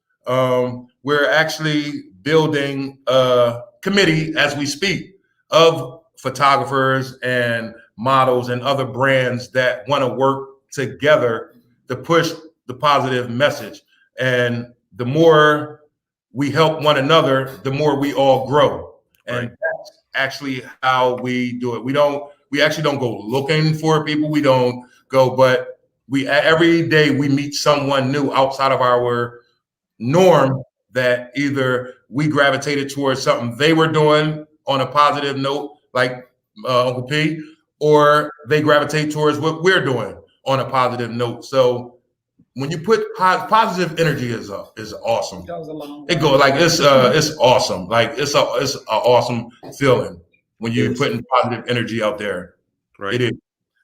S4: We're actually building a committee as we speak of photographers and models and other brands that want to work together to push the positive message. And the more we help one another, the more we all grow. And that's actually how we do it. We actually don't go looking for people. We don't go, but every day we meet someone new outside of our norm that either we gravitated towards something they were doing on a positive note, like Uncle P, or they gravitate towards what we're doing on a positive note. So when you put positive energy is awesome. It goes like it's awesome. Like it's an awesome feeling when you're putting positive energy out there.
S2: Right.
S4: It is.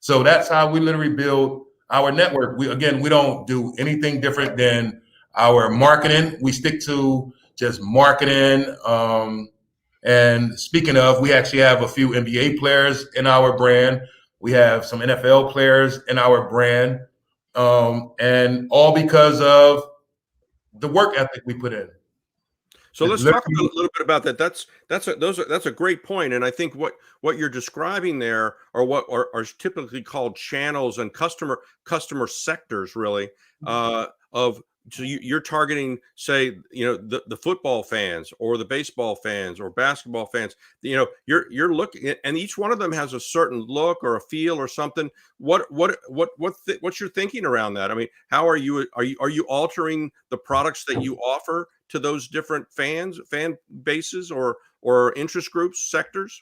S4: So that's how we literally build our network. We don't do anything different than our marketing. We stick to just marketing. And speaking of, we actually have a few NBA players in our brand. We have some NFL players in our brand. And all because of the work ethic we put in.
S2: So let's talk a little bit about that. That's a great point. And I think what you're describing there are what are typically called channels and customer sectors, really, so you're targeting, say, the football fans or the baseball fans or basketball fans. You're looking at, and each one of them has a certain look or a feel or something. What's your thinking around that? I mean, how are you altering the products that you offer to those different fan bases or interest groups, sectors?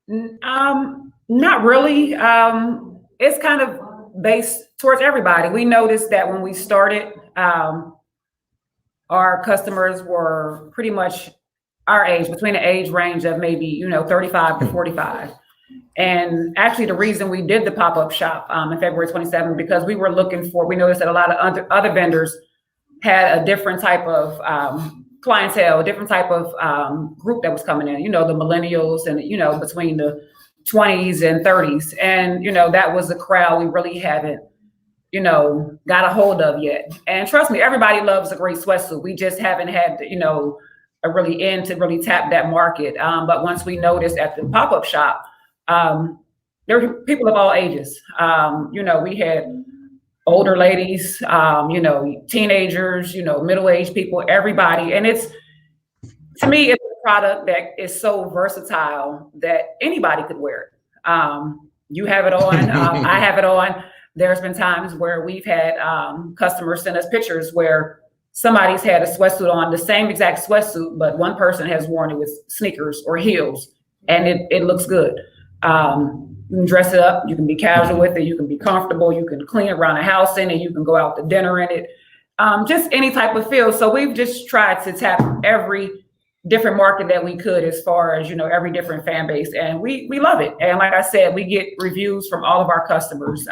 S5: Not really. It's kind of based towards everybody. We noticed that when we started, our customers were pretty much our age, between the age range of maybe 35 to 45. And actually, the reason we did the pop-up shop in February 27th, because we noticed that a lot of other vendors had a different type of clientele, a different type of group that was coming in. The millennials and between the 20s and 30s. And, that was a crowd we really haven't, got a hold of yet. And trust me, everybody loves a great sweatsuit. We just haven't had, a really in to really tap that market. But once we noticed at the pop-up shop, there were people of all ages. We had older ladies, teenagers, middle-aged people, everybody. And to me, it's a product that is so versatile that anybody could wear it. You have it on, I have it on. There's been times where we've had customers send us pictures where somebody's had a sweatsuit on, the same exact sweatsuit, but one person has worn it with sneakers or heels, and it looks good. You can dress it up, you can be casual with it, you can be comfortable, you can clean around the house in it, you can go out to dinner in it, just any type of feel. So we've just tried to tap every different market that we could as far as, every different fan base. And we love it. And like I said, we get reviews from all of our customers,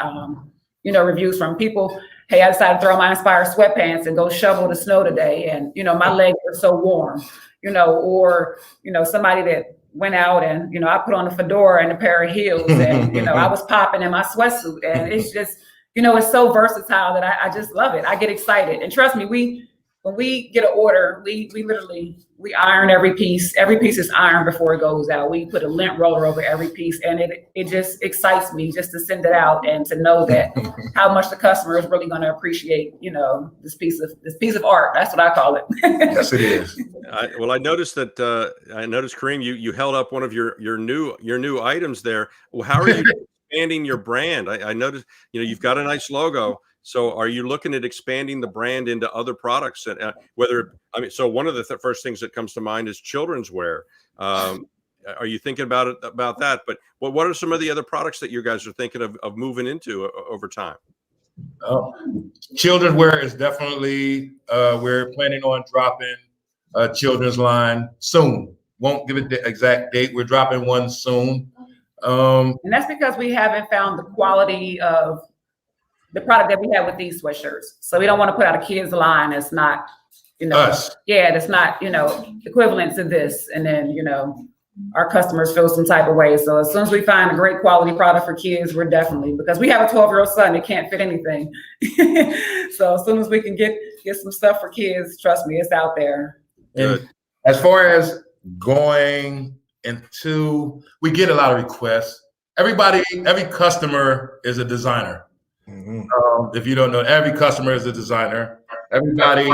S5: reviews from people. Hey, I decided to throw my inspired sweatpants and go shovel the snow today. And, my legs are so warm, or, somebody that went out and, I put on a fedora and a pair of heels and, I was popping in my sweatsuit. And it's just, it's so versatile that I just love it. I get excited. And trust me, when we get an order, we literally iron every piece. Every piece is ironed before it goes out. We put a lint roller over every piece, and it just excites me just to send it out and to know that how much the customer is really going to appreciate, this piece of art. That's what I call it.
S4: Yes, it is.
S2: I noticed that. Kareem, you held up one of your new items there. Well, how are you expanding your brand? I noticed, you've got a nice logo. So are you looking at expanding the brand into other products? And so one of the first things that comes to mind is children's wear. Are you thinking about that? But what are some of the other products that you guys are thinking of moving into over time?
S4: Children's wear is definitely, we're planning on dropping a children's line soon. Won't give it the exact date. We're dropping one soon.
S5: And that's because we haven't found the quality of the product that we have with these sweatshirts. So we don't want to put out a kids line that's not,
S4: us.
S5: Yeah, that's not, equivalent to this. And then, our customers feel some type of way. So as soon as we find a great quality product for kids, we're definitely, because we have a 12-year-old son that can't fit anything. So as soon as we can get some stuff for kids, trust me, it's out there.
S4: And as far as going into, we get a lot of requests. Every customer is a designer. Mm-hmm. If you don't know, every customer is a designer. Everybody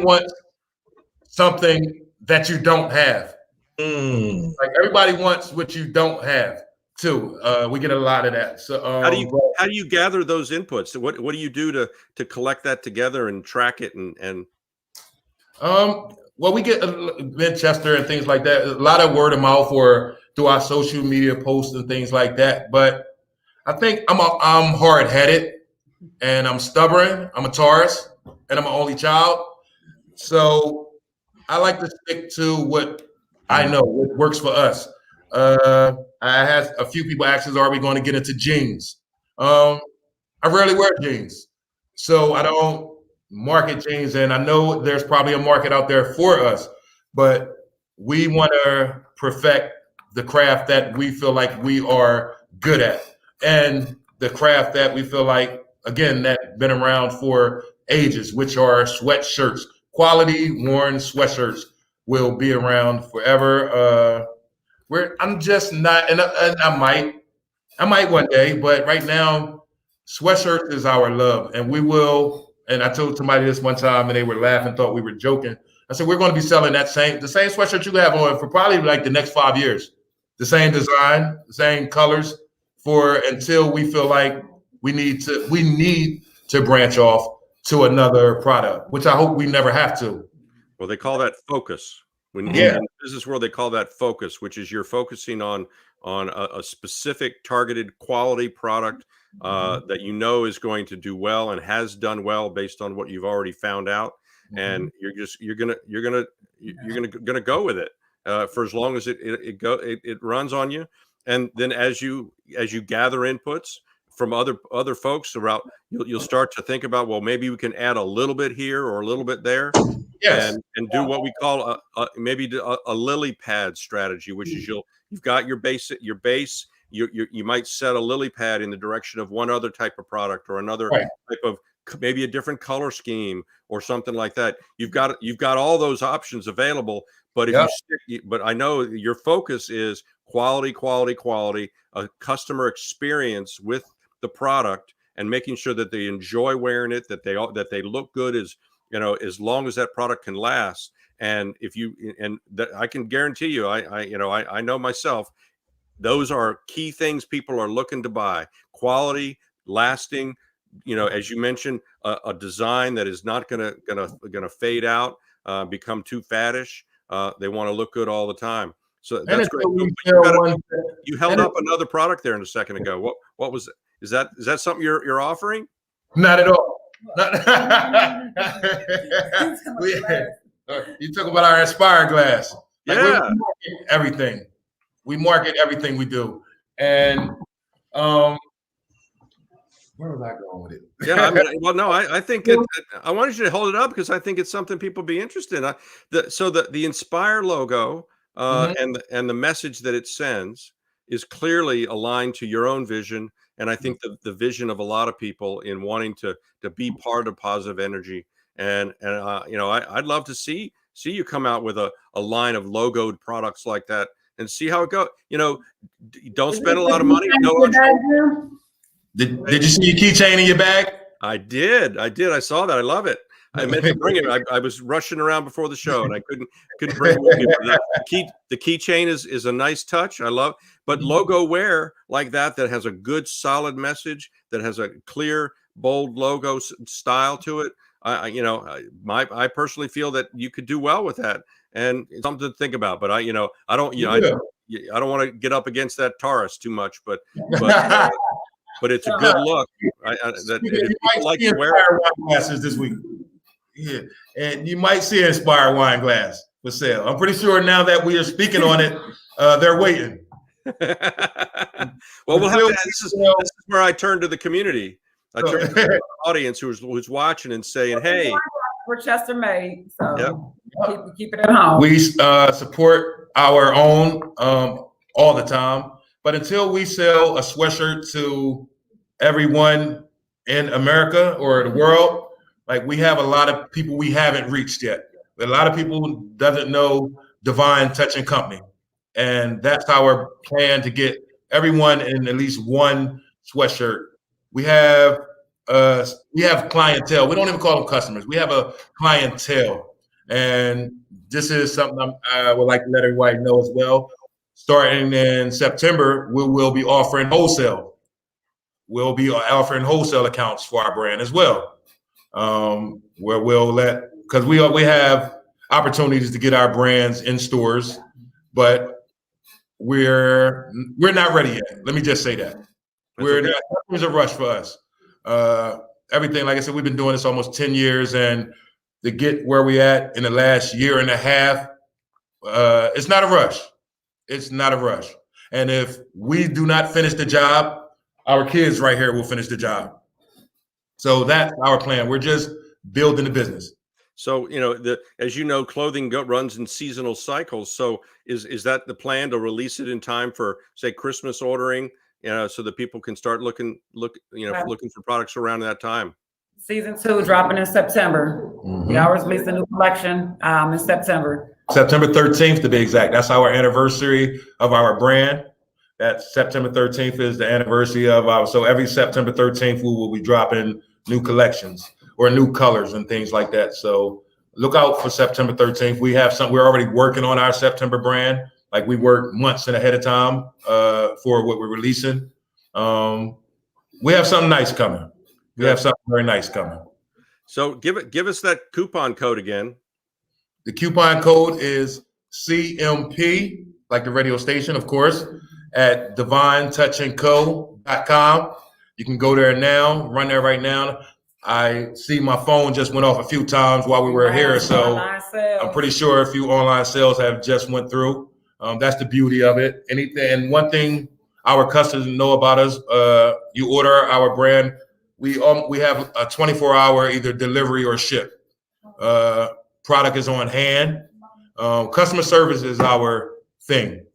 S4: wants something that you don't have. Like everybody wants what you don't have too. We get a lot of that. So
S2: how do you gather those inputs? What do you do to collect that together and track it and
S4: well, we get Manchester and things like that. A lot of word of mouth or through our social media posts and things like that. But I think I'm hard-headed and I'm stubborn. I'm a Taurus and I'm an only child. So I like to stick to what I know, what works for us. I had a few people ask us, are we going to get into jeans? I rarely wear jeans. So I don't market jeans. And I know there's probably a market out there for us, but we want to perfect the craft that we feel like we are good at. And the craft that we feel like, again, that been around for ages, which are sweatshirts. Quality worn sweatshirts will be around forever. I'm just not, and I might one day, but right now, sweatshirt is our love, and we will. And I told somebody this one time, and they were laughing, thought we were joking. I said, we're going to be selling the same sweatshirt you have on for probably like the next 5 years. The same design, the same colors, until we feel like we need to branch off to another product, which I hope we never have to.
S2: Well, they call that focus. In the business world, they call that focus, which is you're focusing on a specific targeted quality product that is going to do well and has done well based on what you've already found out, and you're gonna go with it for as long as it runs on you. And then as you gather inputs, from other folks around, you'll start to think about, well, maybe we can add a little bit here or a little bit there.
S4: Yes.
S2: And do what we call maybe a lily pad strategy, which is you've got your base. You might set a lily pad in the direction of one other type of product or another
S4: Right.
S2: type of, maybe a different color scheme or something like that. You've got all those options available. But if but I know your focus is quality, a customer experience with the product, and making sure that they enjoy wearing it, that they look good as long as that product can last. And I can guarantee you, I know myself, those are key things people are looking to buy: quality, lasting. As you mentioned, a design that is not gonna fade out, become too faddish. They want to look good all the time. So that's great. You held up another product there in a second ago. What was it? Is that something you're offering?
S4: Not at all. You talk about our Inspire glass. We market everything. We market everything we do. And where was I going with it?
S2: Yeah, I think I wanted you to hold it up because I think it's something people be interested in. The Inspire logo and the message that it sends is clearly aligned to your own vision, and I think the vision of a lot of people in wanting to be part of positive energy. And I'd love to see you come out with a line of logoed products like that and see how it goes. Don't spend a lot of money.
S4: Did you see your keychain in your bag?
S2: I did. I saw that. I love it. I meant to bring it. I was rushing around before the show and I couldn't bring it with me. The keychain is a nice touch. I love, but logo wear like that has a good solid message, that has a clear, bold logo style to it. I personally feel that you could do well with that, and it's something to think about. But I don't want to get up against that Taurus too much, but it's a good look.
S4: You might see Inspire wine glasses this week. Yeah, and you might see an Inspire wine glass for sale. I'm pretty sure now that we are speaking on it, they're waiting.
S2: Well, this is where I turn to the community. I turn to the audience who's watching and saying, "Hey,
S5: we're Chester made, so keep it at home."
S4: We support our own all the time, but until we sell a sweatshirt to everyone in America or the world, like, we have a lot of people we haven't reached yet. A lot of people doesn't know Divine Touch and Company, and that's our plan, to get everyone in at least one sweatshirt. We have clientele. We don't even call them customers. We have a clientele, and this is something I would like to let everybody know as well. Starting in September, we will be offering wholesale. We'll be offering wholesale accounts for our brand as well, where because we have opportunities to get our brands in stores, but we're not ready yet. Let me just say that. There's a rush for us. Everything, like I said, we've been doing this almost 10 years, and to get where we at in the last year and a half, it's not a rush. It's not a rush. And if we do not finish the job, our kids right here will finish the job. So that's our plan. We're just building the business.
S2: So, as you know, clothing runs in seasonal cycles. So is that the plan, to release it in time for, say, Christmas ordering, so that people can start looking for products around that time?
S5: Season 2 dropping in September. We always release a new collection in September.
S4: September 13th to be exact. That's our anniversary of our brand. That September 13th is the anniversary of so every September 13th, we will be dropping new collections or new colors and things like that. So look out for September 13th. We have we're already working on our September brand. Like, we work months ahead of time for what we're releasing. We have something nice coming. We have something very nice coming.
S2: So give us that coupon code again.
S4: The coupon code is CMP, like the radio station, of course, at DevineTOUCHandCO.com. You can go there now, run there right now. I see my phone just went off a few times while we were here, so I'm pretty sure a few online sales have just went through. That's the beauty of it. And one thing our customers know about us. You order our brand, we have a 24-hour either delivery or ship. Product is on hand. Customer service is our thing.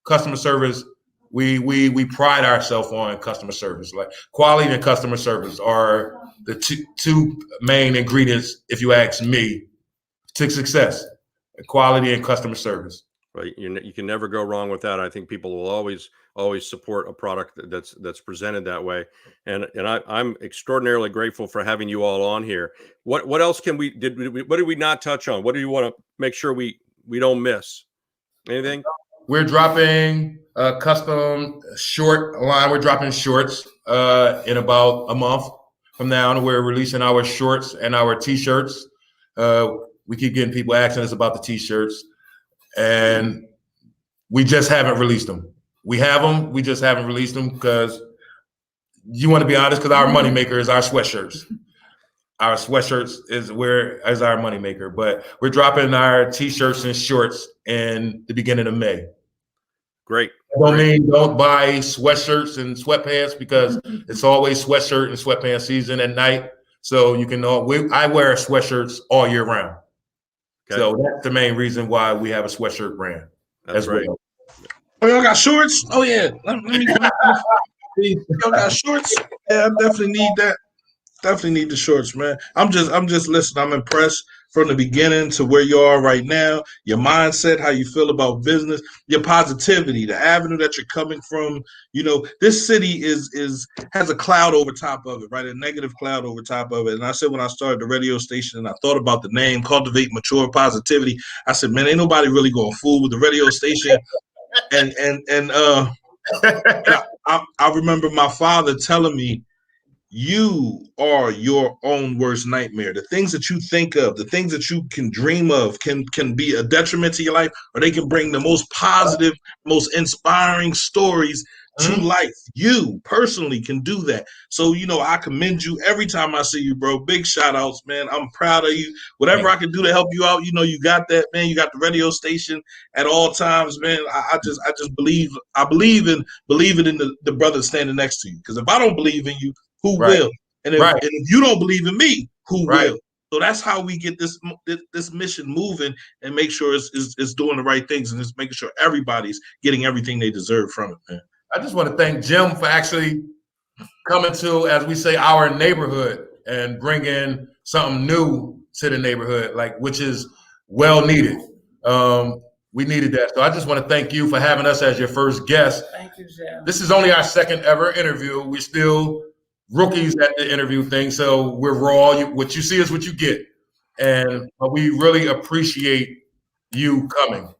S4: Customer service, we pride ourselves on customer service. Like quality and customer service are the two main ingredients, if you ask me, to success. Quality and customer service.
S2: Right, you can never go wrong with that. I think people will always support a product that's presented that way, and I'm extraordinarily grateful for having you all on here. What else what did we not touch on? What do you want to make sure we don't miss? Anything?
S4: We're dropping a custom short line. We're dropping shorts in about a month from now, and we're releasing our shorts and our t-shirts. We keep getting people asking us about the t-shirts. And we just haven't released them. We have them. We just haven't released them because you want to be honest, because our moneymaker is our sweatshirts. Our sweatshirts is our moneymaker. But we're dropping our t-shirts and shorts in the beginning of May.
S2: Great.
S4: Don't buy sweatshirts and sweatpants because it's always sweatshirt and sweatpants season at night. So you can know I wear sweatshirts all year round. Okay. So that's the main reason why we have a sweatshirt brand.
S2: That's right.
S3: Well. Oh, y'all got shorts? Oh yeah. Let me y'all got shorts? Yeah, I definitely need that. Definitely need the shorts, man. I'm just listening. I'm impressed from the beginning to where you are right now. Your mindset, how you feel about business, your positivity, the avenue that you're coming from. You know, this city has a cloud over top of it, right? A negative cloud over top of it. And I said when I started the radio station and I thought about the name, Cultivate Mature Positivity, I said, man, ain't nobody really gonna fool with the radio station. And I remember my father telling me, you are your own worst nightmare. The things that you think of, the things that you can dream of can be a detriment to your life, or they can bring the most positive, most inspiring stories to life. You personally can do that. So, you know, I commend you every time I see you, bro. Big shout outs, man. I'm proud of you. Whatever I can do to help you out, you know, you got that, man. You got the radio station at all times, man. I just believe in the brother standing next to you. Because if I don't believe in you, who will? And if you don't believe in me, who will? So that's how we get this mission moving and make sure it's doing the right things and it's making sure everybody's getting everything they deserve from it, man.
S4: I just want to thank Jim for actually coming to, as we say, our neighborhood and bringing something new to the neighborhood, which is well needed. We needed that. So I just want to thank you for having us as your first guest.
S5: Thank you, Jim.
S4: This is only our second ever interview. We're still rookies at the interview thing, so we're raw. What you see is what you get, and we really appreciate you coming.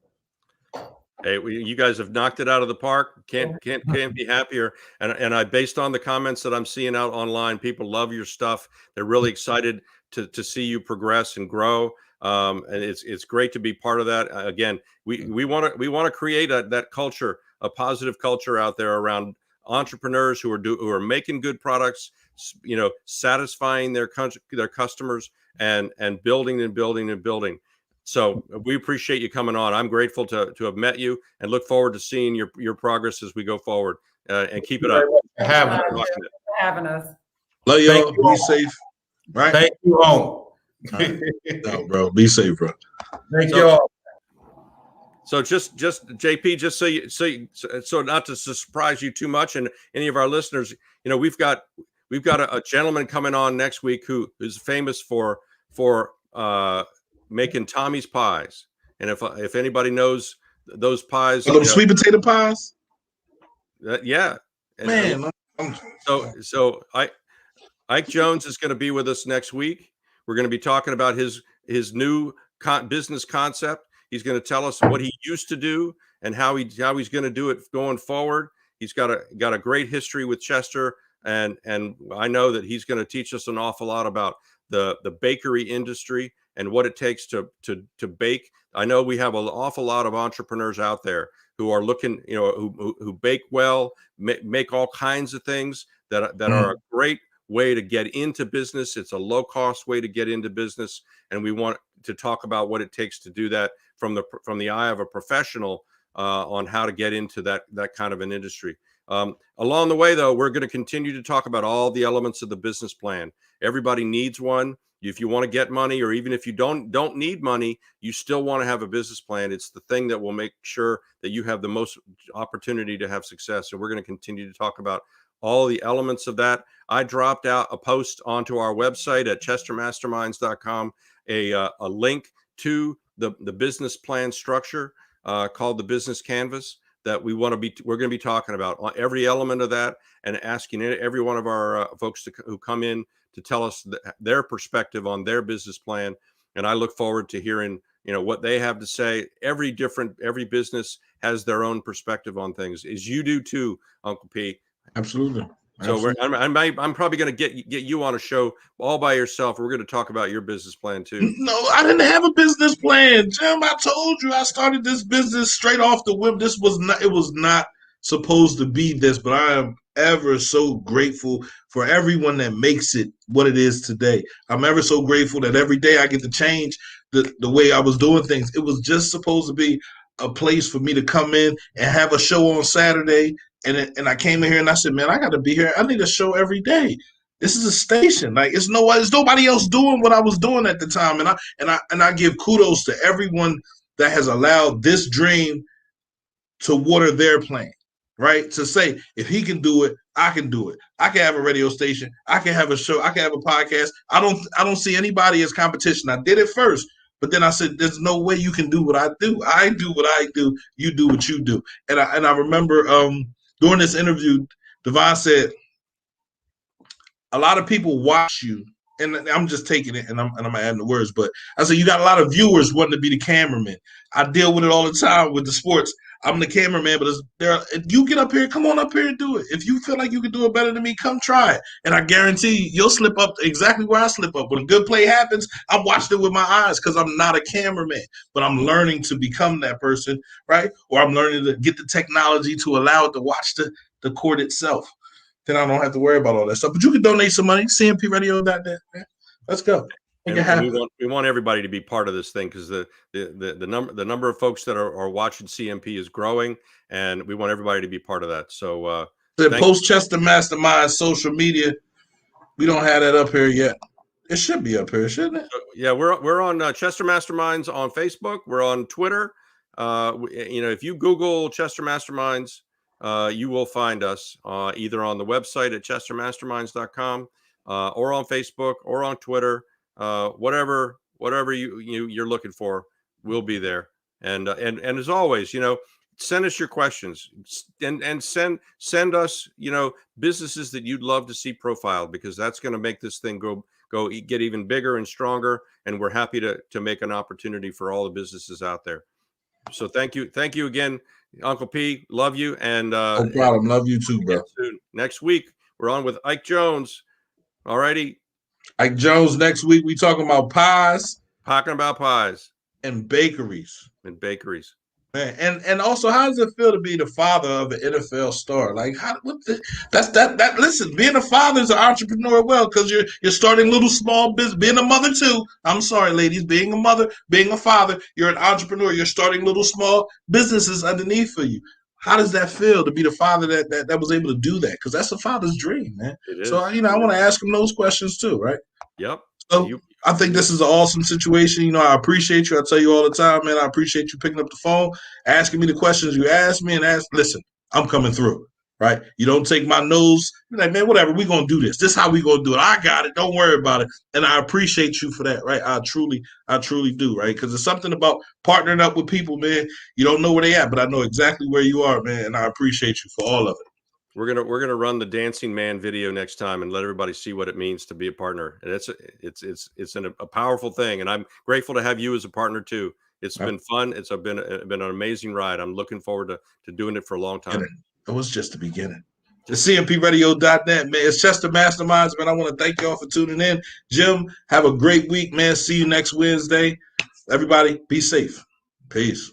S2: Hey, you guys have knocked it out of the park. Can't be happier. And I, based on the comments that I'm seeing out online, people love your stuff. They're really excited to see you progress and grow. And it's great to be part of that. Again, we want to create that culture, a positive culture out there around entrepreneurs who are making good products, you know, satisfying their customers and building and building and building. So we appreciate you coming on. I'm grateful to have met you and look forward to seeing your progress as we go forward. And keep it up.
S5: Having us.
S3: Love y'all. Be safe. Right.
S4: Thank you all.
S3: No, bro. Be safe, bro.
S4: Thank you all.
S2: So just JP, just so not to surprise you too much, and any of our listeners, you know, we've got a gentleman coming on next week who is famous for making Tommy's pies. And if anybody knows those pies,
S3: sweet potato pies.
S2: Yeah,
S3: man.
S2: So Ike Jones is going to be with us next week. We're going to be talking about his new business concept. He's going to tell us what he used to do and how he's going to do it going forward. He's got a great history with Chester, and I know that he's going to teach us an awful lot about the bakery industry and what it takes to bake. I know we have an awful lot of entrepreneurs out there who are looking, you know, who bake well, make all kinds of things that are a great way to get into business. It's a low cost way to get into business, and we want to talk about what it takes to do that from the eye of a professional on how to get into that kind of an industry. Along the way, though, we're going to continue to talk about all the elements of the business plan. Everybody needs one. If you want to get money, or even if you don't need money, you still want to have a business plan. It's the thing that will make sure that you have the most opportunity to have success. So we're going to continue to talk about all the elements of that. I dropped out a post onto our website at chestermasterminds.com, a link to the business plan structure called the Business Canvas that we're going to be talking about on every element of that, and asking every one of our folks who come in to tell us their perspective on their business plan. And I look forward to hearing, what they have to say. Every business has their own perspective on things, as you do too, Uncle P.
S3: Absolutely.
S2: So I'm probably going to get you on a show all by yourself. We're going to talk about your business plan too.
S3: No, I didn't have a business plan, Jim. I told you I started this business straight off the whim. It was not supposed to be this, but I am ever so grateful for everyone that makes it what it is today. I'm ever so grateful that every day I get to change the way I was doing things. It was just supposed to be a place for me to come in and have a show on Saturday. And I came in here and I said, man, I got to be here. I need a show every day. This is a station. Like it's nobody else doing what I was doing at the time. And I give kudos to everyone that has allowed this dream to water their plan, right? To say, if he can do it, I can do it. I can have a radio station. I can have a show. I can have a podcast. I don't see anybody as competition. I did it first. But then I said, there's no way you can do what I do. I do what I do. You do what you do. And I remember during this interview, Devine said, a lot of people watch you, and I'm just taking it and I'm adding the words, but I said, you got a lot of viewers wanting to be the cameraman. I deal with it all the time with the sports. I'm the cameraman, but you get up here, come on up here and do it. If you feel like you can do it better than me, come try it. And I guarantee you'll slip up exactly where I slip up. When a good play happens, I'm watching it with my eyes because I'm not a cameraman, but I'm learning to become that person, right? Or I'm learning to get the technology to allow it to watch the court itself. Then I don't have to worry about all that stuff. But you can donate some money, cmpradio.net. Let's go.
S2: And we want everybody to be part of this thing, because the number of folks that are watching CMP is growing, and we want everybody to be part of that. So
S3: post Chester Mastermind social media. We don't have that up here yet. It should be up here, shouldn't it?
S2: Yeah, we're on Chester Masterminds on Facebook. We're on Twitter. If you Google Chester Masterminds, you will find us either on the website at chestermasterminds.com or on Facebook or on Twitter. Whatever you're looking for, we'll be there. And as always, send us your questions and send us, businesses that you'd love to see profiled, because that's going to make this thing get even bigger and stronger. And we're happy to make an opportunity for all the businesses out there. So thank you again, Uncle P. Love you. And
S3: no problem. Love you too, bro.
S2: Next week we're on with Ike Jones. All righty.
S3: Ike Jones next week. We talking about pies.
S2: Talking about pies.
S3: And bakeries. Man, and also, how does it feel to be the father of an NFL star? Like, listen, being a father is an entrepreneur, because you're starting little small business. Being a mother too. I'm sorry, ladies. Being a mother, being a father, you're an entrepreneur. You're starting little small businesses underneath for you. How does that feel to be the father that was able to do that? Because that's a father's dream, man. So I want to ask him those questions too, right?
S2: Yep.
S3: So I think this is an awesome situation. I appreciate you. I tell you all the time, man, I appreciate you picking up the phone, asking me the questions you asked me, and listen, I'm coming through, right? You don't take my nose. You're like, man, whatever, we're going to do this. This is how we're going to do it. I got it. Don't worry about it. And I appreciate you for that, right? I truly do, right? Because it's something about partnering up with people, man. You don't know where they at, but I know exactly where you are, man, and I appreciate you for all of it.
S2: We're gonna run the Dancing Man video next time and let everybody see what it means to be a partner. And it's a powerful thing. And I'm grateful to have you as a partner too. It's been fun. It's been an amazing ride. I'm looking forward to doing it for a long time.
S3: It was just the beginning. It's cmpradio.net, man. It's Chester Masterminds, man. I want to thank y'all for tuning in. Jim, have a great week, man. See you next Wednesday. Everybody, be safe. Peace.